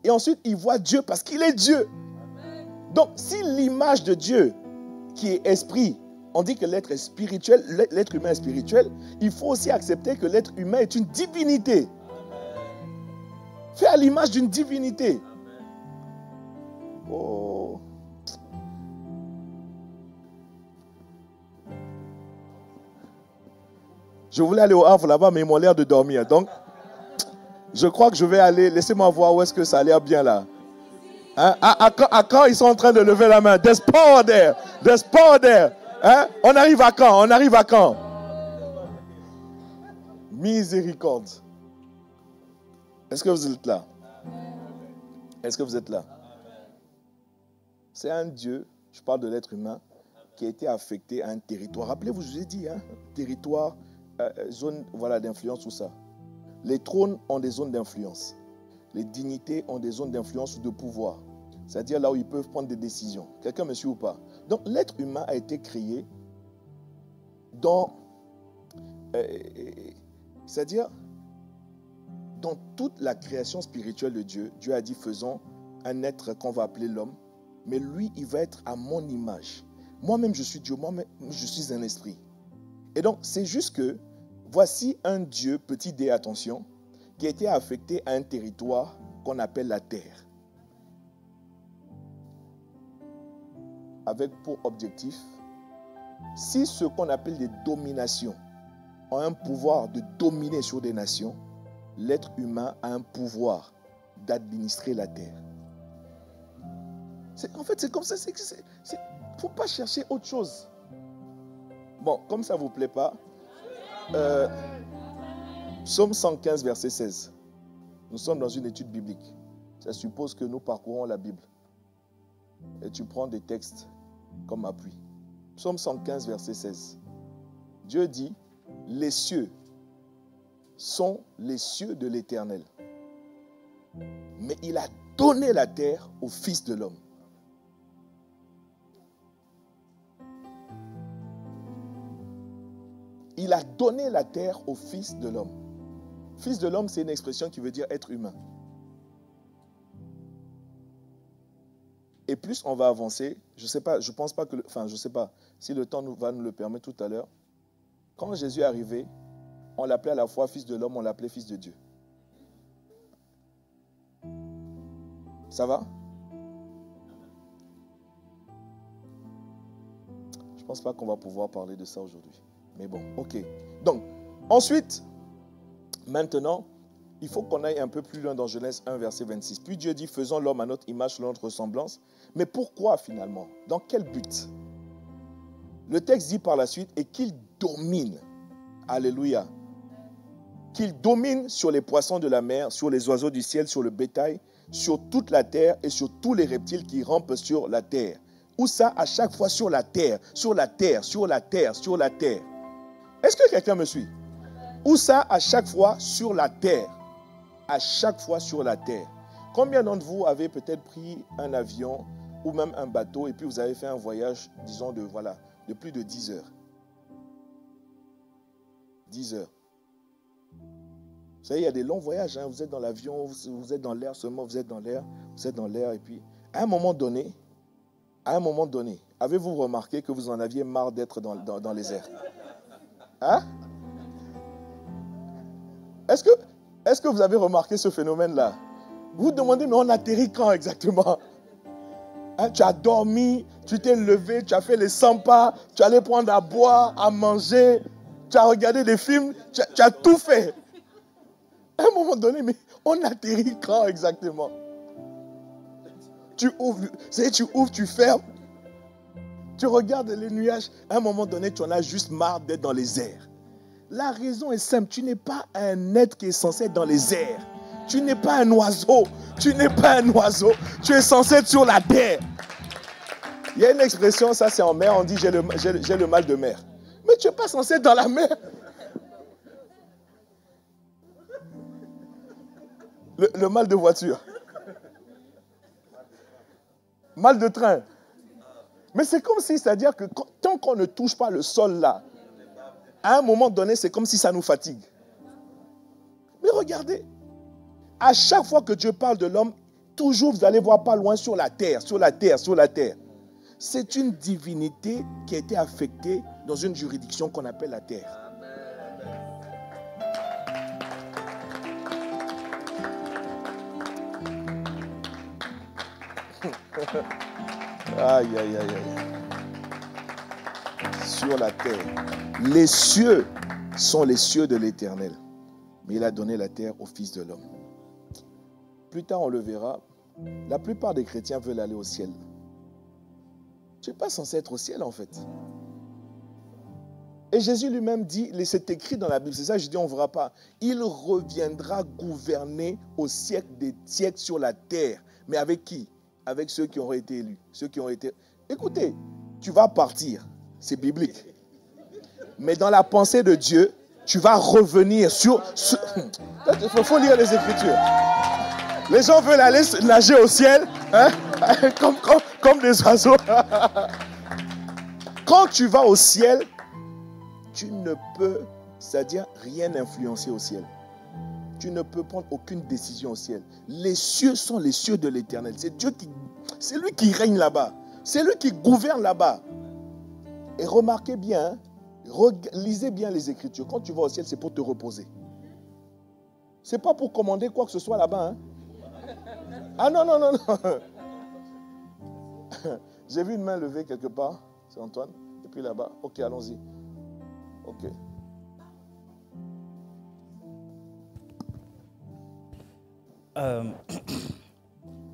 Et ensuite, il voit Dieu parce qu'il est Dieu. Donc, si l'image de Dieu, qui est esprit, on dit que l'être est spirituel, l'être humain est spirituel, il faut aussi accepter que l'être humain est une divinité. Fait à l'image d'une divinité. Oh. Je voulais aller au Havre là-bas, mais ils m'ont l'air de dormir. Donc, Je crois que je vais aller. Laissez-moi voir où est-ce que ça a l'air bien là. Hein? À quand ils sont en train de lever la main? There's power there. There's power there. Hein? On arrive à quand? On arrive à quand? Miséricorde. Est-ce que vous êtes là? Est-ce que vous êtes là? C'est un Dieu, je parle de l'être humain, qui a été affecté à un territoire. Rappelez-vous, je vous ai dit, hein, territoire, zone voilà, d'influence, tout ça. Les trônes ont des zones d'influence. Les dignités ont des zones d'influence ou de pouvoir. C'est-à-dire là où ils peuvent prendre des décisions. Quelqu'un me suit ou pas? Donc l'être humain a été créé dans... c'est-à-dire, dans toute la création spirituelle de Dieu, Dieu a dit, faisons un être qu'on va appeler l'homme, mais lui, il va être à mon image. Moi-même, je suis Dieu, moi-même, je suis un esprit. Et donc, c'est juste que, voici un Dieu, petit d, attention, qui a été affecté à un territoire qu'on appelle la terre. Avec pour objectif, si ce qu'on appelle des dominations ont un pouvoir de dominer sur des nations, l'être humain a un pouvoir d'administrer la terre. En fait, c'est comme ça. Il ne faut pas chercher autre chose. Bon, comme ça ne vous plaît pas, Psaume 115, verset 16. Nous sommes dans une étude biblique. Ça suppose que nous parcourons la Bible. Et tu prends des textes comme appui. Psaume 115, verset 16. Dieu dit, les cieux sont les cieux de l'Éternel. Mais il a donné la terre au Fils de l'homme. Il a donné la terre au Fils de l'homme. Fils de l'homme, c'est une expression qui veut dire être humain. Et plus on va avancer, je sais pas si le temps va nous le permettre tout à l'heure. Quand Jésus est arrivé, on l'appelait à la fois Fils de l'homme, on l'appelait Fils de Dieu. Ça va? Je ne pense pas qu'on va pouvoir parler de ça aujourd'hui. Mais bon, ok. Donc, ensuite, maintenant, il faut qu'on aille un peu plus loin dans Genèse 1, verset 26. Puis Dieu dit, faisons l'homme à notre image, selon notre ressemblance. Mais pourquoi finalement? Dans quel but? Le texte dit par la suite, et qu'il domine. Alléluia. Qu'il domine sur les poissons de la mer, sur les oiseaux du ciel, sur le bétail, sur toute la terre et sur tous les reptiles qui rampent sur la terre. Où ça? À chaque fois sur la terre, sur la terre, sur la terre, sur la terre. Est-ce que quelqu'un me suit? Où ça? À chaque fois sur la terre. À chaque fois sur la terre. Combien d'entre vous avez peut-être pris un avion ou même un bateau et puis vous avez fait un voyage, disons, de plus de 10 heures? 10 heures. Vous savez, il y a des longs voyages. Hein. Vous êtes dans l'avion, vous êtes dans l'air seulement, vous êtes dans l'air. Et puis, à un moment donné, avez-vous remarqué que vous en aviez marre d'être dans les airs? Hein? Est-ce que vous avez remarqué ce phénomène-là? Vous vous demandez, mais on atterrit quand exactement? Hein, tu as dormi, tu t'es levé, tu as fait les 100 pas, tu allais prendre à boire, à manger, tu as regardé des films, tu as tout fait. À un moment donné, mais on atterrit quand exactement? Tu ouvres, tu fermes, tu regardes les nuages. À un moment donné, tu en as juste marre d'être dans les airs. La raison est simple, tu n'es pas un être qui est censé être dans les airs. Tu n'es pas un oiseau. Tu n'es pas un oiseau. Tu es censé être sur la terre. Il y a une expression, ça c'est en mer, on dit j'ai le mal de mer. Mais tu n'es pas censé être dans la mer. Le mal de voiture. Mal de train. Mais c'est comme si, c'est-à-dire que tant qu'on ne touche pas le sol là, à un moment donné, c'est comme si ça nous fatigue. Mais regardez, à chaque fois que Dieu parle de l'homme, toujours vous allez voir pas loin sur la terre, sur la terre, sur la terre. C'est une divinité qui a été affectée dans une juridiction qu'on appelle la terre. Aïe, aïe, aïe, aïe. Sur la terre. Les cieux sont les cieux de l'Éternel. Mais il a donné la terre au Fils de l'homme. plus tard on le verra, la plupart des chrétiens veulent aller au ciel. Tu n'es pas censé être au ciel en fait. Et Jésus lui-même dit, c'est écrit dans la Bible, c'est ça je dis on ne verra pas. Il reviendra gouverner au siècle des siècles sur la terre. Mais avec qui? Avec ceux qui auraient été élus. Ceux qui ont été... Écoutez, tu vas partir, c'est biblique. Mais dans la pensée de Dieu, tu vas revenir sur... Il faut lire les Écritures. Les gens veulent aller nager au ciel, hein, comme des oiseaux. Quand tu vas au ciel, tu ne peux, c'est-à-dire rien influencer au ciel. Tu ne peux prendre aucune décision au ciel. Les cieux sont les cieux de l'Éternel. C'est Dieu c'est lui qui règne là-bas. C'est lui qui gouverne là-bas. Et remarquez bien, lisez bien les Écritures. Quand tu vas au ciel, c'est pour te reposer. C'est pas pour commander quoi que ce soit là-bas. Hein? Ah non. J'ai vu une main levée quelque part. C'est Antoine. Et puis là-bas. Ok, allons-y. Ok.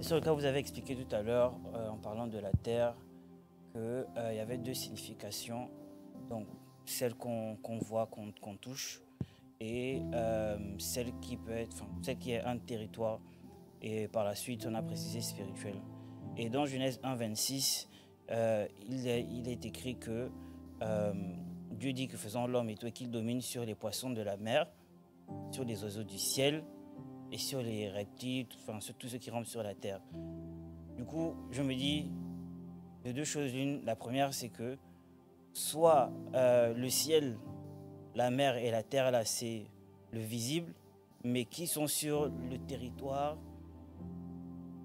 Sur le cas vous avez expliqué tout à l'heure, en parlant de la terre, qu'il y avait deux significations. Donc, celle qu'on voit, qu'on touche, et celle qui peut être, celle qui est un territoire, et par la suite, on a précisé spirituel. Et dans Genèse 1, 26, il est écrit que Dieu dit que faisant l'homme et tout, et qu'il domine sur les poissons de la mer, sur les oiseaux du ciel, et sur les reptiles, sur tous ceux qui rampent sur la terre. Du coup, je me dis de deux choses l'une. La première, c'est que soit le ciel, la mer et la terre, là, c'est le visible, mais qui sont sur le territoire,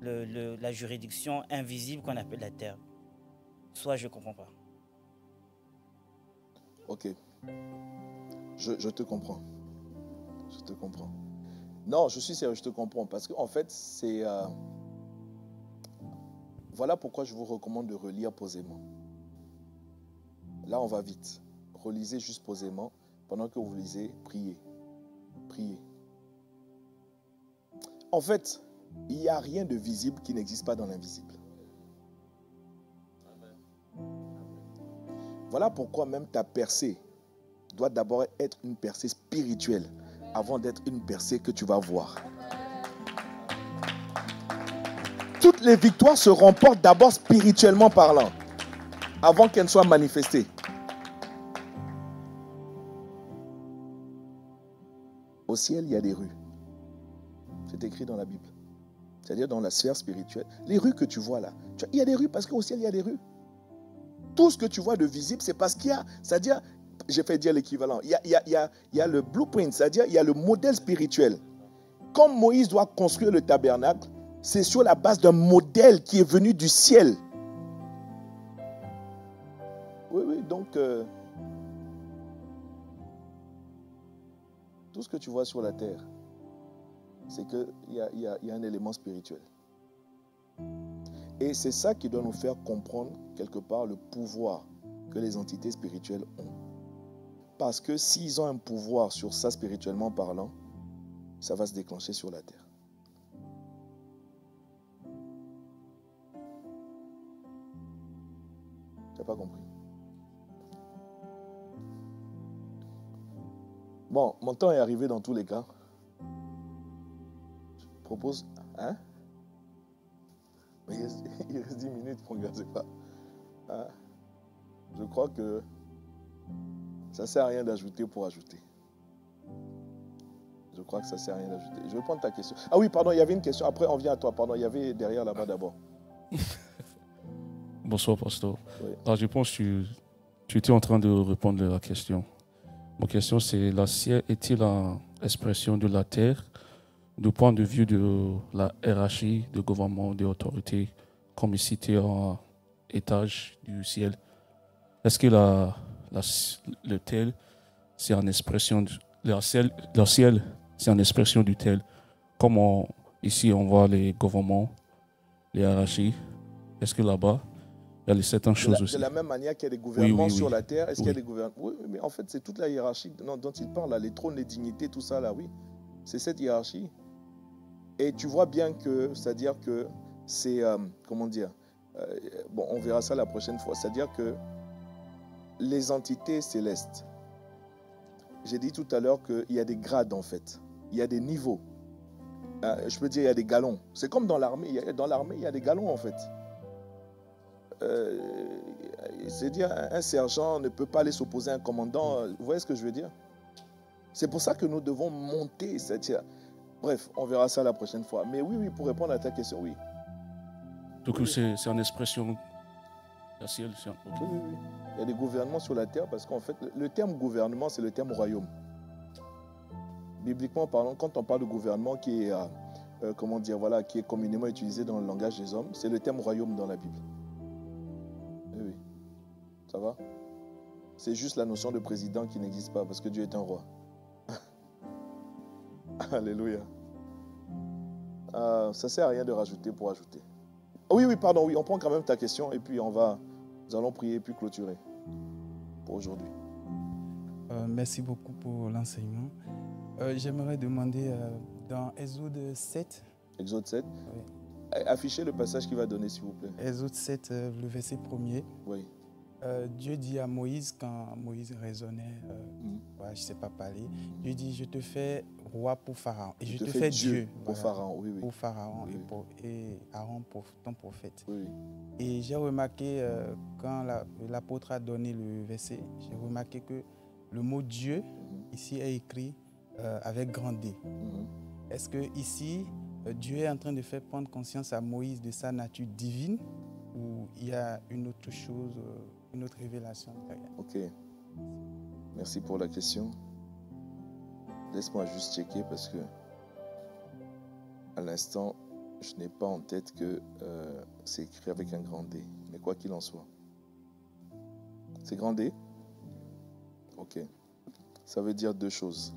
la juridiction invisible qu'on appelle la terre. Soit je ne comprends pas. Ok. Je te comprends. Je te comprends. Non, je suis sérieux, je te comprends. Parce qu'en fait, c'est... Voilà pourquoi je vous recommande de relire posément. Là, on va vite. Relisez juste posément. Pendant que vous lisez, priez. Priez. En fait, il n'y a rien de visible qui n'existe pas dans l'invisible. Voilà pourquoi même ta percée doit d'abord être une percée spirituelle avant d'être une percée que tu vas voir. Toutes les victoires se remportent d'abord spirituellement parlant, avant qu'elles ne soient manifestées. Au ciel, il y a des rues. C'est écrit dans la Bible. C'est-à-dire dans la sphère spirituelle. Les rues que tu vois là, il y a des rues parce qu'au ciel, il y a des rues. Tout ce que tu vois de visible, c'est parce qu'il y a, c'est-à-dire, j'ai fait dire l'équivalent, il y a le blueprint, c'est-à-dire il y a le modèle spirituel. Comme Moïse doit construire le tabernacle, c'est sur la base d'un modèle qui est venu du ciel. Oui, donc, tout ce que tu vois sur la terre, c'est qu'il y a un élément spirituel. Et c'est ça qui doit nous faire comprendre, quelque part, le pouvoir que les entités spirituelles ont. Parce que s'ils ont un pouvoir sur ça, spirituellement parlant, ça va se déclencher sur la terre. Tu n'as pas compris? Bon, mon temps est arrivé dans tous les cas. Je propose... Hein? Mais il reste 10 minutes, mon gars, c'est pas... Hein? Je crois que ça ne sert à rien d'ajouter pour ajouter. Je crois que ça ne sert à rien d'ajouter. Je vais prendre ta question. Ah oui, pardon, il y avait une question. Après, on vient à toi. Pardon, il y avait derrière là-bas d'abord. Bonsoir, pasteur. Oui. Alors, je pense que tu étais en train de répondre à la question. Ma question, c'est, la ciel est-il l'expression de la terre du point de vue de la hiérarchie, du gouvernement, des autorités, comme ici, tu es en étage du ciel? Est-ce que le tel, c'est une expression, le ciel, c'est une expression du tel? Comme ici, on voit les gouvernements, les hiérarchies. Est-ce que là-bas, il y a les certaines choses aussi? De la même manière qu'il y a des gouvernements sur la terre, est-ce qu'il y a des gouvernements? Oui, mais en fait, c'est toute la hiérarchie dont il parle, là, les trônes, les dignités, tout ça, là, oui. C'est cette hiérarchie. Et tu vois bien que, c'est-à-dire que c'est, comment dire, bon, on verra ça la prochaine fois, c'est-à-dire que les entités célestes, j'ai dit tout à l'heure qu'il y a des grades en fait, il y a des niveaux. Je peux dire il y a des galons. C'est comme dans l'armée, dans l'armée il y a des galons en fait. C'est-à-dire un sergent ne peut pas aller s'opposer à un commandant, vous voyez ce que je veux dire? C'est pour ça que nous devons monter, c'est-à-dire, bref, on verra ça la prochaine fois. Mais oui, pour répondre à ta question, oui. Donc c'est en expression la ciel. Oui. Il y a des gouvernements sur la terre parce qu'en fait, le terme gouvernement, c'est le terme royaume. Bibliquement parlant, quand on parle de gouvernement qui est, comment dire, voilà, qui est communément utilisé dans le langage des hommes, c'est le terme royaume dans la Bible. Oui. Ça va? C'est juste la notion de président qui n'existe pas parce que Dieu est un roi. Alléluia. Ça ne sert à rien de rajouter pour ajouter. Oui, pardon, on prend quand même ta question et puis nous allons prier et puis clôturer pour aujourd'hui. Merci beaucoup pour l'enseignement. J'aimerais demander dans Exode 7. Exode 7 Oui. Affichez le passage qui va donner, s'il vous plaît. Exode 7, le verset 1er. Oui. Dieu dit à Moïse, quand Moïse raisonnait, je ne sais pas parler, Dieu dit, je te fais roi pour Pharaon. Et je te fais Dieu pour Pharaon, oui. Pour Pharaon oui. Et Aaron pour ton prophète. Oui. Et j'ai remarqué, quand l'apôtre a donné le verset, j'ai remarqué que le mot Dieu, ici, est écrit avec grand D. Est-ce que ici, Dieu est en train de faire prendre conscience à Moïse de sa nature divine ou il y a une autre chose, une autre révélation derrière? Ok. Merci pour la question. Laisse-moi juste checker parce que à l'instant, je n'ai pas en tête que c'est écrit avec un grand D. Mais quoi qu'il en soit. C'est grand D? Ok. Ça veut dire deux choses.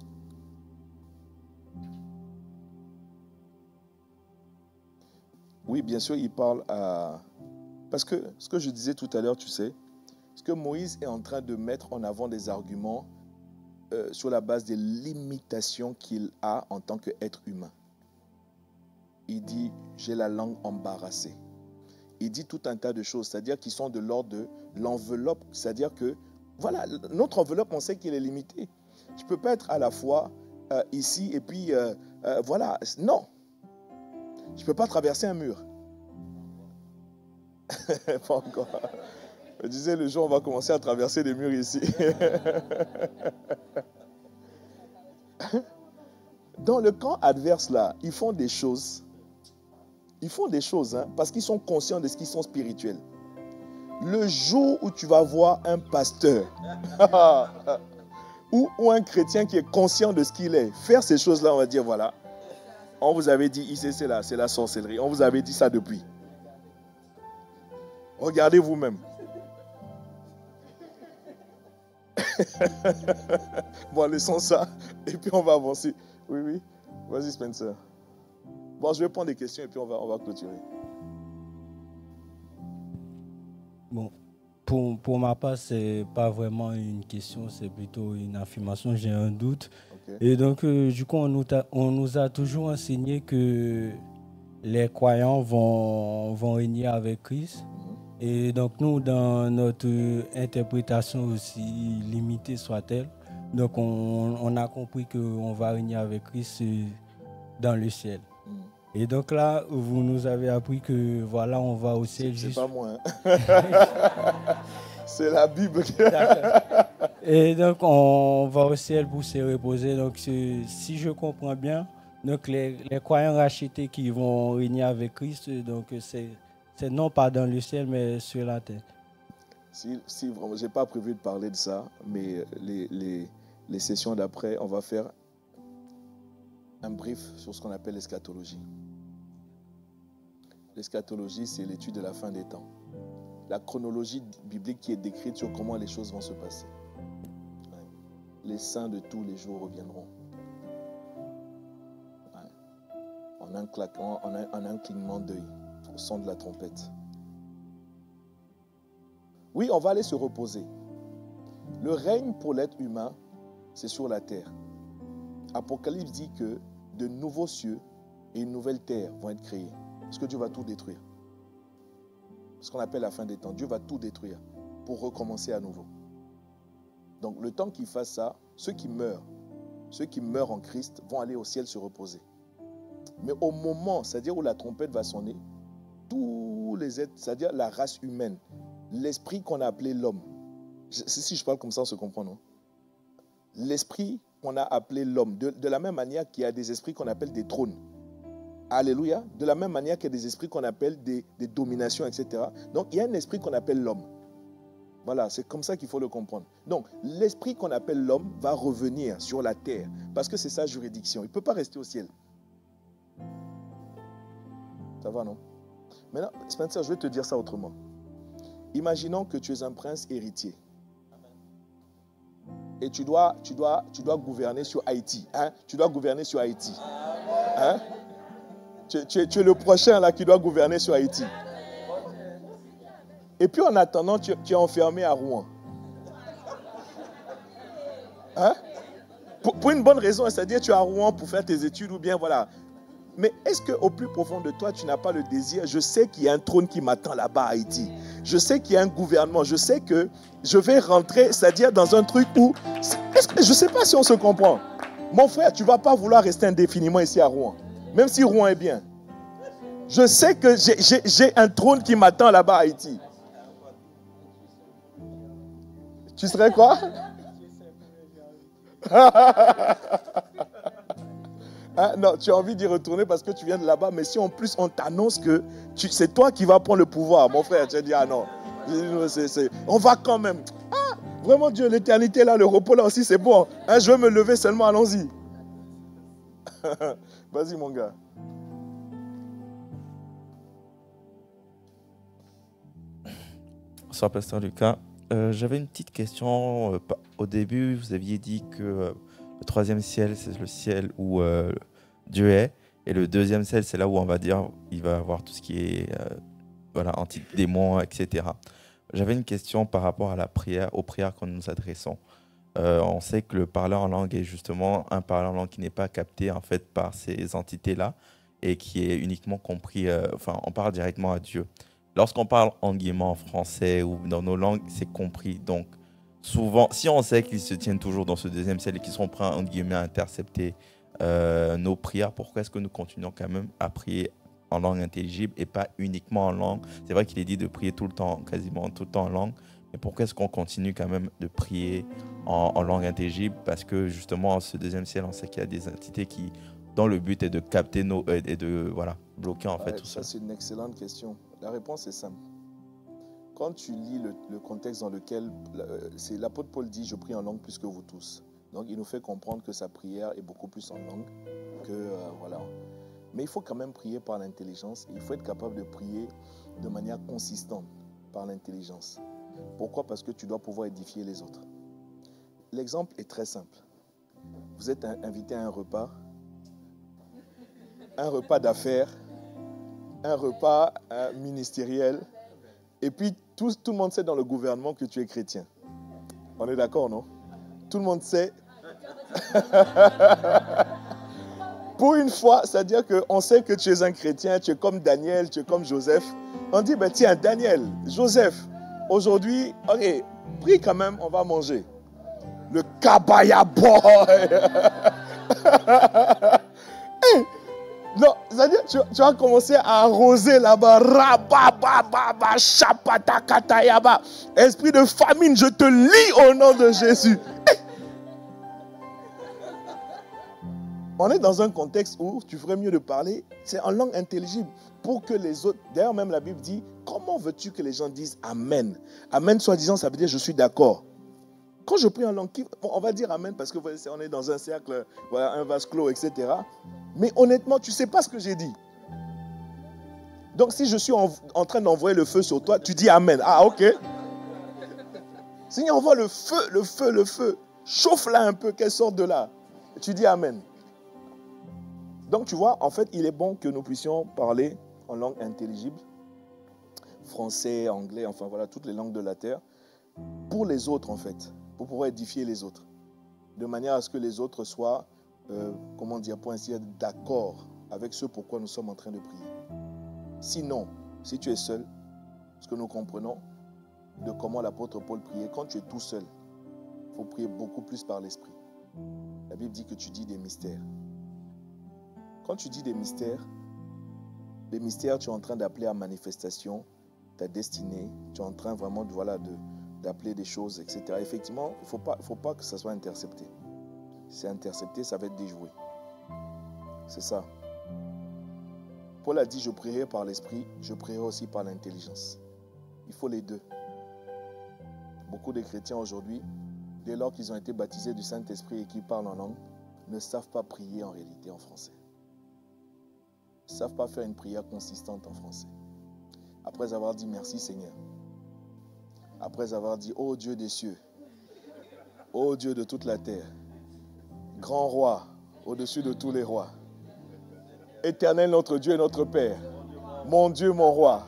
Oui, bien sûr, il parle à... Parce que ce que je disais tout à l'heure, tu sais, ce que Moïse est en train de mettre en avant des arguments sur la base des limitations qu'il a en tant qu'être humain. Il dit, j'ai la langue embarrassée. Il dit tout un tas de choses, c'est-à-dire qui sont de l'ordre de l'enveloppe, c'est-à-dire que, voilà, notre enveloppe, on sait qu'il est limité. Je ne peux pas être à la fois ici et puis, voilà, non. Je ne peux pas traverser un mur. Pas encore. Je disais, le jour où on va commencer à traverser des murs ici. Dans le camp adverse, là, ils font des choses. Ils font des choses, hein, parce qu'ils sont conscients de ce qu'ils sont spirituels. Le jour où tu vas voir un pasteur ou un chrétien qui est conscient de ce qu'il est, faire ces choses-là, on va dire, voilà, on vous avait dit, c'est la sorcellerie. On vous avait dit ça depuis. Regardez vous-même. Bon, laissons ça. Et puis on va avancer. Oui. Vas-y, Spencer. Bon, je vais prendre des questions et puis on va clôturer. Bon, pour ma part, c'est pas vraiment une question, c'est plutôt une affirmation. J'ai un doute. Okay. Et donc, du coup, on nous a toujours enseigné que les croyants vont régner avec Christ. Et donc, nous, dans notre interprétation aussi limitée soit-elle, donc on a compris qu'on va régner avec Christ dans le ciel. Et donc là, vous nous avez appris que voilà, on va au ciel. C'est pas moi. Hein. C'est la Bible. Et donc, on va au ciel pour se reposer. Donc, si je comprends bien, donc les croyants rachetés qui vont régner avec Christ, donc c'est non pas dans le ciel, mais sur la terre. Si vraiment, je n'ai pas prévu de parler de ça, mais les sessions d'après, on va faire un brief sur ce qu'on appelle l'eschatologie. L'eschatologie, c'est l'étude de la fin des temps. La chronologie biblique qui est décrite sur comment les choses vont se passer. Les saints de tous les jours reviendront. En un claquement, en un clignement d'œil, au son de la trompette. Oui, on va aller se reposer. Le règne pour l'être humain, c'est sur la terre. Apocalypse dit que de nouveaux cieux et une nouvelle terre vont être créées. Parce que Dieu va tout détruire. Ce qu'on appelle la fin des temps. Dieu va tout détruire pour recommencer à nouveau. Donc le temps qu'il fasse ça, ceux qui meurent en Christ vont aller au ciel se reposer. Mais au moment, c'est-à-dire où la trompette va sonner, tous les êtres, c'est-à-dire la race humaine, l'esprit qu'on a appelé l'homme, si je parle comme ça, on se comprend, non? L'esprit qu'on a appelé l'homme, de la même manière qu'il y a des esprits qu'on appelle des trônes. Alléluia. De la même manière qu'il y a des esprits qu'on appelle des dominations, etc. Donc, il y a un esprit qu'on appelle l'homme. Voilà, c'est comme ça qu'il faut le comprendre. Donc, l'esprit qu'on appelle l'homme va revenir sur la terre parce que c'est sa juridiction. Il ne peut pas rester au ciel. Ça va, non? Maintenant, Spencer, je vais te dire ça autrement. Imaginons que tu es un prince héritier. Et tu dois gouverner sur Haïti. Hein? Tu dois gouverner sur Haïti. Hein? Tu es le prochain là qui doit gouverner sur Haïti. Et puis en attendant, tu es enfermé à Rouen. Hein? Pour une bonne raison, c'est-à-dire tu es à Rouen pour faire tes études ou bien voilà. Mais est-ce qu'au plus profond de toi, tu n'as pas le désir? Je sais qu'il y a un trône qui m'attend là-bas à Haïti. Je sais qu'il y a un gouvernement. Je sais que je vais rentrer, c'est-à-dire dans un truc où... je ne sais pas si on se comprend. Mon frère, tu ne vas pas vouloir rester indéfiniment ici à Rouen. Même si Rouen est bien. Je sais que j'ai un trône qui m'attend là-bas à Haïti. Tu serais quoi? Hein? Non, tu as envie d'y retourner parce que tu viens de là-bas, mais si en plus on t'annonce que c'est toi qui vas prendre le pouvoir, mon frère, tu as dit, ah non, on va quand même. Ah, vraiment Dieu, l'éternité là, le repos là aussi, c'est bon. Hein, je vais me lever seulement, allons-y. Vas-y mon gars. Bonsoir, Pasteur Lucas. J'avais une petite question. Au début, vous aviez dit que le troisième ciel, c'est le ciel où Dieu est. Et le deuxième ciel, c'est là où on va dire il va avoir tout ce qui est anti-démons, etc. J'avais une question par rapport à la prière, aux prières que nous nous adressons. On sait que le parler en langue est justement un parler en langue qui n'est pas capté en fait par ces entités-là et qui est uniquement compris, on parle directement à Dieu. Lorsqu'on parle en guillemets en français ou dans nos langues, c'est compris. Donc, souvent, si on sait qu'ils se tiennent toujours dans ce deuxième ciel et qu'ils sont prêts, en guillemets, à intercepter nos prières, pourquoi est-ce que nous continuons quand même à prier en langue intelligible et pas uniquement en langue? C'est vrai qu'il est dit de prier tout le temps, quasiment tout le temps en langue, mais pourquoi est-ce qu'on continue quand même de prier en langue intelligible? Parce que justement, ce deuxième ciel, on sait qu'il y a des entités dont le but est de capter et de bloquer en fait tout ça. C'est une excellente question. La réponse est simple. Quand tu lis le contexte dans lequel l'apôtre Paul dit « Je prie en langue plus que vous tous ». Donc il nous fait comprendre que sa prière est beaucoup plus en langue que voilà. Mais il faut quand même prier par l'intelligence. Il faut être capable de prier de manière consistante par l'intelligence. Pourquoi? Parce que tu dois pouvoir édifier les autres. L'exemple est très simple. Vous êtes invité à un repas d'affaires, un repas ministériel, et puis tout le monde sait dans le gouvernement que tu es chrétien. On est d'accord, non? Tout le monde sait. Pour une fois, c'est-à-dire qu'on sait que tu es un chrétien, tu es comme Daniel, tu es comme Joseph. On dit, ben tiens, Daniel, Joseph, aujourd'hui, ok, prie quand même, on va manger. Le kabaya boy. Hey, non, c'est-à-dire, tu vas commencer à arroser là-bas. Rabababa, chapatakatayaba. Esprit de famine, je te lis au nom de Jésus. Hey. On est dans un contexte où tu ferais mieux de parler, c'est en langue intelligible. Pour que les autres, d'ailleurs même la Bible dit, comment veux-tu que les gens disent Amen? Amen, soi-disant, ça veut dire je suis d'accord. Quand je prie en langue, on va dire Amen parce que on est dans un cercle, voilà, un vase clos, etc. Mais honnêtement, tu ne sais pas ce que j'ai dit. Donc si je suis en train d'envoyer le feu sur toi, tu dis Amen. Ah, ok. Seigneur, envoie le feu, le feu, le feu. Chauffe-la un peu, qu'elle sorte de là. Tu dis Amen. Donc tu vois, en fait, il est bon que nous puissions parler en langue intelligible. Français, anglais, enfin voilà, toutes les langues de la terre. Pour les autres, en fait. Pour pouvoir édifier les autres. De manière à ce que les autres soient, comment dire, pour ainsi dire, d'accord avec ce pourquoi nous sommes en train de prier. Sinon, si tu es seul, ce que nous comprenons de comment l'apôtre Paul priait, quand tu es tout seul, il faut prier beaucoup plus par l'esprit. La Bible dit que tu dis des mystères. Quand tu dis des mystères, tu es en train d'appeler à manifestation ta destinée, tu es en train vraiment d'appeler des choses, etc. Effectivement, il ne faut pas que ça soit intercepté. Si c'est intercepté, ça va être déjoué. C'est ça. Paul a dit, je prierai par l'esprit, je prierai aussi par l'intelligence. Il faut les deux. Beaucoup de chrétiens aujourd'hui, dès lors qu'ils ont été baptisés du Saint-Esprit et qu'ils parlent en langue, ne savent pas prier en réalité en français. Ils ne savent pas faire une prière consistante en français. Après avoir dit merci Seigneur, après avoir dit ô Dieu des cieux, ô Dieu de toute la terre, grand roi au-dessus de tous les rois, éternel notre Dieu et notre Père, mon Dieu, mon roi,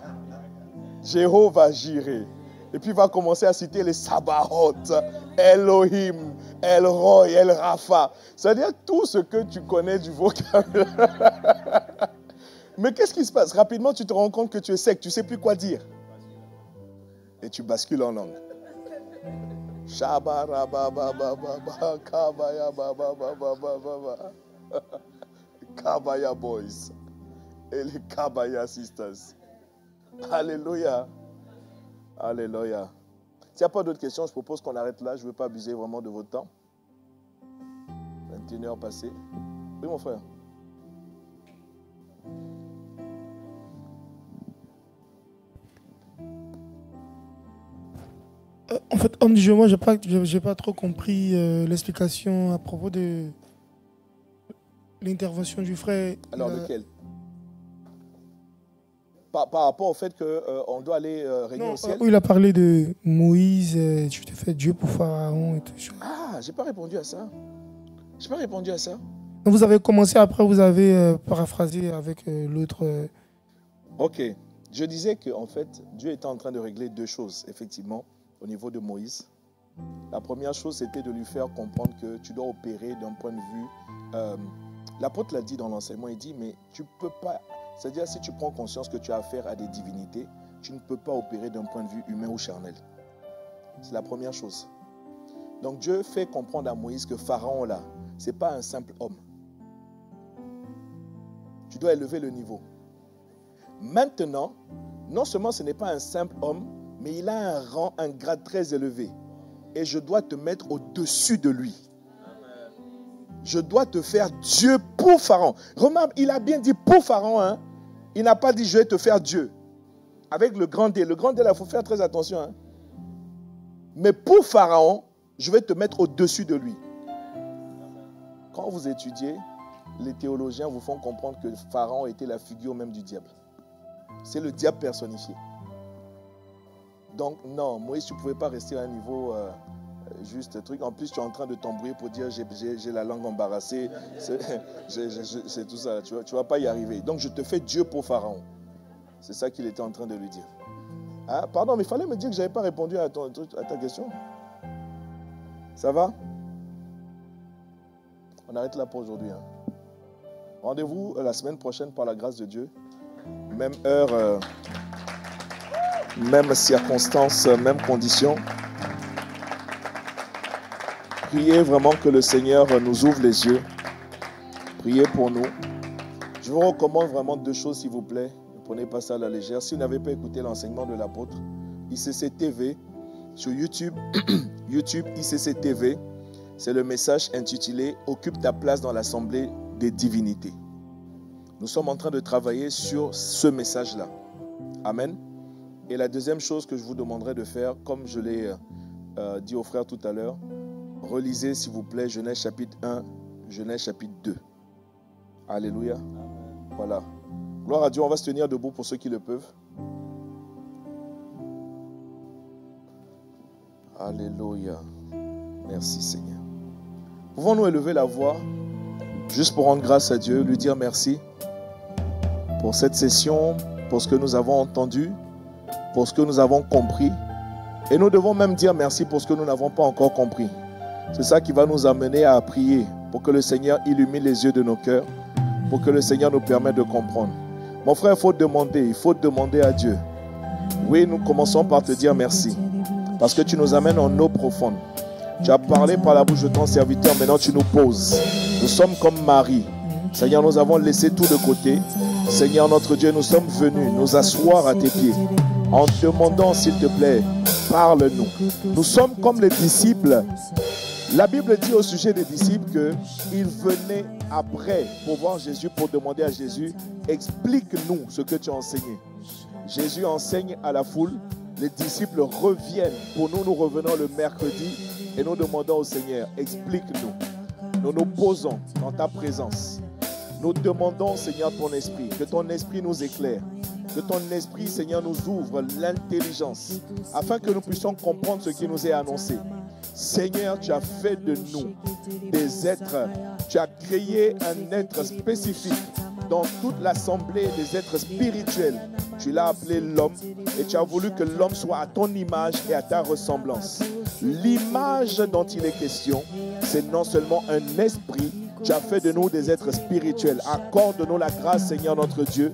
Jéhovah Jireh. Et puis il va commencer à citer les Sabaoth, Elohim, El Roy, El Rapha. C'est-à-dire tout ce que tu connais du vocabulaire. Mais qu'est-ce qui se passe? Rapidement, tu te rends compte que tu es sec, tu ne sais plus quoi dire. Et tu bascules en langue. Kabaya Boys et les Kabaya Sisters. Alléluia. Alléluia. S'il n'y a pas d'autres questions, je propose qu'on arrête là. Je ne veux pas abuser vraiment de votre temps. 21h passées. Oui, mon frère. En fait, homme du jeu, moi, j'ai pas trop compris l'explication à propos de l'intervention du frère. Alors, lequel? Par rapport au fait qu'on doit aller régner au ciel. Où il a parlé de Moïse, tu t'es fait Dieu pour Pharaon et tout ça. Ah, j'ai pas répondu à ça. J'ai pas répondu à ça. Donc vous avez commencé, après vous avez paraphrasé avec l'autre. Ok. Je disais qu'en fait, Dieu était en train de régler deux choses, effectivement, au niveau de Moïse. La première chose, c'était de lui faire comprendre que tu dois opérer d'un point de vue... L'apôtre l'a dit dans l'enseignement, il dit, mais tu ne peux pas... C'est-à-dire, si tu prends conscience que tu as affaire à des divinités, tu ne peux pas opérer d'un point de vue humain ou charnel. C'est la première chose. Donc Dieu fait comprendre à Moïse que Pharaon, là, ce n'est pas un simple homme. Tu dois élever le niveau. Maintenant, non seulement ce n'est pas un simple homme, mais il a un rang, un grade très élevé. Et je dois te mettre au-dessus de lui. Je dois te faire Dieu pour Pharaon. Remarque, il a bien dit pour Pharaon, hein. Il n'a pas dit je vais te faire Dieu. Avec le grand D. Le grand D, là, il faut faire très attention. Hein. Mais pour Pharaon, je vais te mettre au-dessus de lui. Quand vous étudiez, les théologiens vous font comprendre que Pharaon était la figure même du diable. C'est le diable personnifié. Donc non, Moïse, tu ne pouvais pas rester à un niveau juste truc. En plus, tu es en train de t'embrouiller pour dire j'ai la langue embarrassée. C'est tout ça. Tu ne vas pas y arriver. Donc je te fais Dieu pour Pharaon. C'est ça qu'il était en train de lui dire. Ah, pardon, mais il fallait me dire que je n'avais pas répondu à ta question. Ça va? On arrête là pour aujourd'hui. Hein. Rendez-vous la semaine prochaine par la grâce de Dieu. Même heure, même circonstance, même condition. Priez vraiment que le Seigneur nous ouvre les yeux. Priez pour nous. Je vous recommande vraiment deux choses, s'il vous plaît. Ne prenez pas ça à la légère. Si vous n'avez pas écouté l'enseignement de l'apôtre, ICC TV, sur YouTube, YouTube ICC TV, c'est le message intitulé « Occupe ta place dans l'assemblée des divinités ». Nous sommes en train de travailler sur ce message-là. Amen. Et la deuxième chose que je vous demanderai de faire, comme je l'ai dit aux frères tout à l'heure, relisez s'il vous plaît Genèse chapitre 1, Genèse chapitre 2. Alléluia. Voilà. Gloire à Dieu, on va se tenir debout pour ceux qui le peuvent. Alléluia. Merci Seigneur. Pouvons-nous élever la voix juste pour rendre grâce à Dieu, lui dire merci pour cette session, pour ce que nous avons entendu, pour ce que nous avons compris. Et nous devons même dire merci pour ce que nous n'avons pas encore compris. C'est ça qui va nous amener à prier pour que le Seigneur illumine les yeux de nos cœurs, pour que le Seigneur nous permette de comprendre. Mon frère, il faut demander à Dieu. Oui, nous commençons par te dire merci, parce que tu nous amènes en eau profonde. Tu as parlé par la bouche de ton serviteur, maintenant tu nous poses. Nous sommes comme Marie. Seigneur, nous avons laissé tout de côté. Seigneur notre Dieu, nous sommes venus nous asseoir à tes pieds en te demandant, s'il te plaît, parle-nous. Nous sommes comme les disciples. La Bible dit au sujet des disciples qu'ils venaient après pour voir Jésus, pour demander à Jésus, explique-nous ce que tu as enseigné. Jésus enseigne à la foule, les disciples reviennent. Pour nous, nous revenons le mercredi et nous demandons au Seigneur, explique-nous. Nous nous posons dans ta présence. Nous demandons, Seigneur, ton esprit, que ton esprit nous éclaire, que ton esprit, Seigneur, nous ouvre l'intelligence, afin que nous puissions comprendre ce qui nous est annoncé. Seigneur, tu as fait de nous des êtres, tu as créé un être spécifique dans toute l'assemblée des êtres spirituels. Tu l'as appelé l'homme et tu as voulu que l'homme soit à ton image et à ta ressemblance. L'image dont il est question, c'est non seulement un esprit. Tu as fait de nous des êtres spirituels. Accorde-nous la grâce, Seigneur notre Dieu,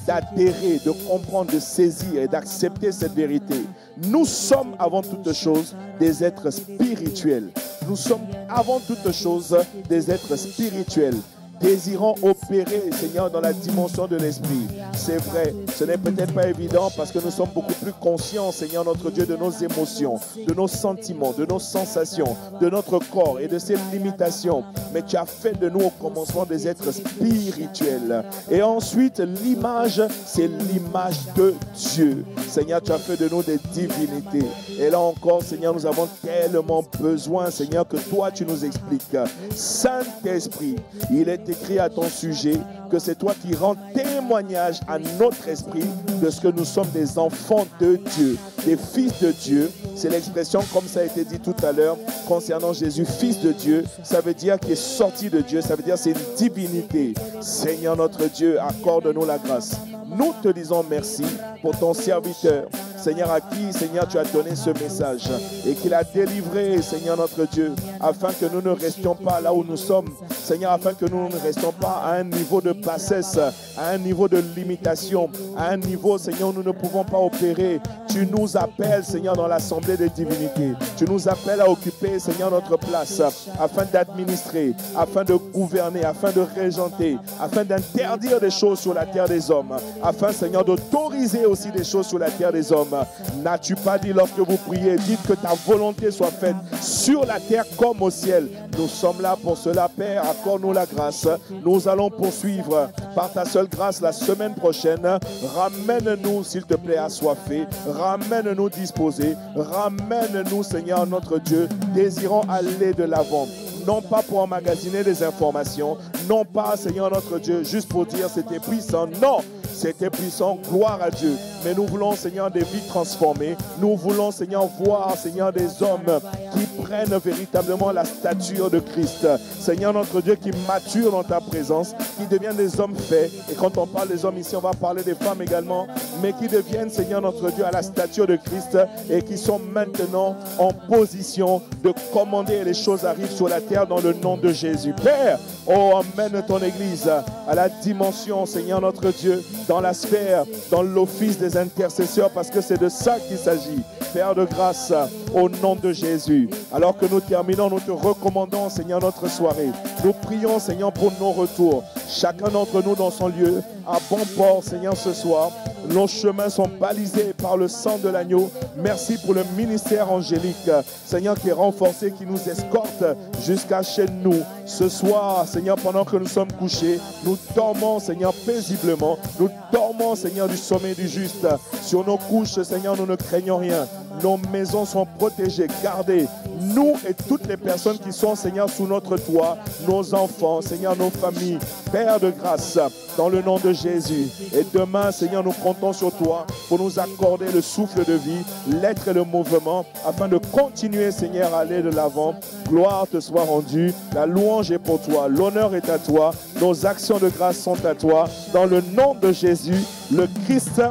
d'adhérer, de comprendre, de saisir et d'accepter cette vérité. Nous sommes avant toute chose des êtres spirituels. Nous sommes avant toute chose des êtres spirituels, désirant opérer, Seigneur, dans la dimension de l'esprit. C'est vrai, ce n'est peut-être pas évident parce que nous sommes beaucoup plus conscients, Seigneur notre Dieu, de nos émotions, de nos sentiments, de nos sensations, de notre corps et de ses limitations. Mais tu as fait de nous au commencement des êtres spirituels. Et ensuite, l'image, c'est l'image de Dieu. Seigneur, tu as fait de nous des divinités. Et là encore, Seigneur, nous avons tellement besoin, Seigneur, que toi, tu nous expliques. Saint-Esprit, il est écrit à ton sujet que c'est toi qui rends témoignage à notre esprit de ce que nous sommes des enfants de Dieu, des fils de Dieu. C'est l'expression, comme ça a été dit tout à l'heure, concernant Jésus, fils de Dieu. Ça veut dire qu'il est sorti de Dieu, ça veut dire c'est une divinité. Seigneur notre Dieu, accorde-nous la grâce. Nous te disons merci pour ton serviteur, Seigneur, à qui, Seigneur, tu as donné ce message et qu'il a délivré, Seigneur notre Dieu, afin que nous ne restions pas là où nous sommes, Seigneur, afin que nous ne restions pas à un niveau de bassesse, à un niveau de limitation, à un niveau, Seigneur, où nous ne pouvons pas opérer. Tu nous appelles, Seigneur, dans l'assemblée des divinités. Tu nous appelles à occuper, Seigneur, notre place, afin d'administrer, afin de gouverner, afin de régenter, afin d'interdire des choses sur la terre des hommes, afin, Seigneur, d'autoriser aussi des choses sur la terre des hommes. N'as-tu pas dit lorsque vous priez, dites que ta volonté soit faite sur la terre comme au ciel. Nous sommes là pour cela, Père, accorde-nous la grâce. Nous allons poursuivre par ta seule grâce la semaine prochaine. Ramène-nous, s'il te plaît, assoiffés. Ramène-nous disposés. Ramène-nous, Seigneur, notre Dieu, désirant aller de l'avant. Non pas pour emmagasiner des informations, non pas, Seigneur notre Dieu, juste pour dire c'était puissant. Non, c'était puissant, gloire à Dieu. Mais nous voulons, Seigneur, des vies transformées. Nous voulons, Seigneur, voir, Seigneur, des hommes qui prennent véritablement la stature de Christ. Seigneur notre Dieu, qui maturent dans ta présence, qui deviennent des hommes faits. Et quand on parle des hommes ici, on va parler des femmes également, mais qui deviennent, Seigneur notre Dieu, à la stature de Christ et qui sont maintenant en position de commander et les choses arrivent sur la terre dans le nom de Jésus. Père, oh, emmène ton Église à la dimension, Seigneur notre Dieu, dans la sphère, dans l'office des intercesseurs, parce que c'est de ça qu'il s'agit. Père de grâce, au nom de Jésus. Alors que nous terminons, nous te recommandons, Seigneur, notre soirée. Nous prions, Seigneur, pour nos retours. Chacun d'entre nous dans son lieu, à bon port, Seigneur, ce soir. Nos chemins sont balisés par le sang de l'agneau. Merci pour le ministère angélique, Seigneur, qui est renforcé, qui nous escorte jusqu'à chez nous. Ce soir, Seigneur, pendant que nous sommes couchés, nous dormons, Seigneur, paisiblement. Nous dormons, Seigneur, du sommeil du juste. Sur nos couches, Seigneur, nous ne craignons rien. Nos maisons sont protégées, gardées. Nous et toutes les personnes qui sont, Seigneur, sous notre toit, nos enfants, Seigneur, nos familles. Père de grâce, dans le nom de Jésus. Et demain, Seigneur, nous comptons sur toi pour nous accorder le souffle de vie, l'être et le mouvement, afin de continuer, Seigneur, à aller de l'avant. Gloire te soit rendue. La louange est pour toi. L'honneur est à toi. Nos actions de grâce sont à toi. Dans le nom de Jésus, le Christ,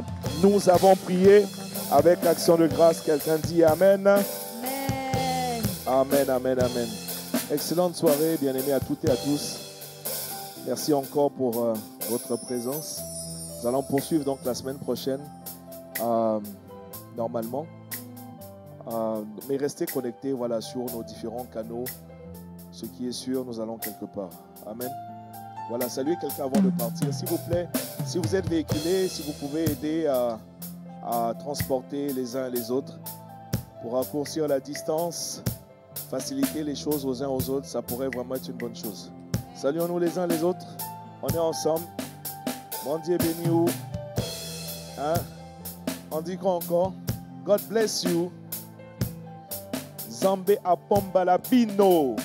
nous avons prié. Avec action de grâce, quelqu'un dit Amen. Amen. Amen, amen, amen. Excellente soirée, bien-aimés à toutes et à tous. Merci encore pour votre présence. Nous allons poursuivre donc la semaine prochaine, normalement. Mais restez connectés voilà, sur nos différents canaux. Ce qui est sûr, nous allons quelque part. Amen. Voilà, saluez quelqu'un avant de partir. S'il vous plaît, si vous êtes véhiculé, si vous pouvez aider à transporter les uns et les autres pour raccourcir la distance, faciliter les choses aux uns aux autres, ça pourrait vraiment être une bonne chose. Saluons-nous les uns les autres. On est ensemble. Bon Dieu béni vous. Hein? On dit quoi encore? God bless you. Zambé Apombalabino.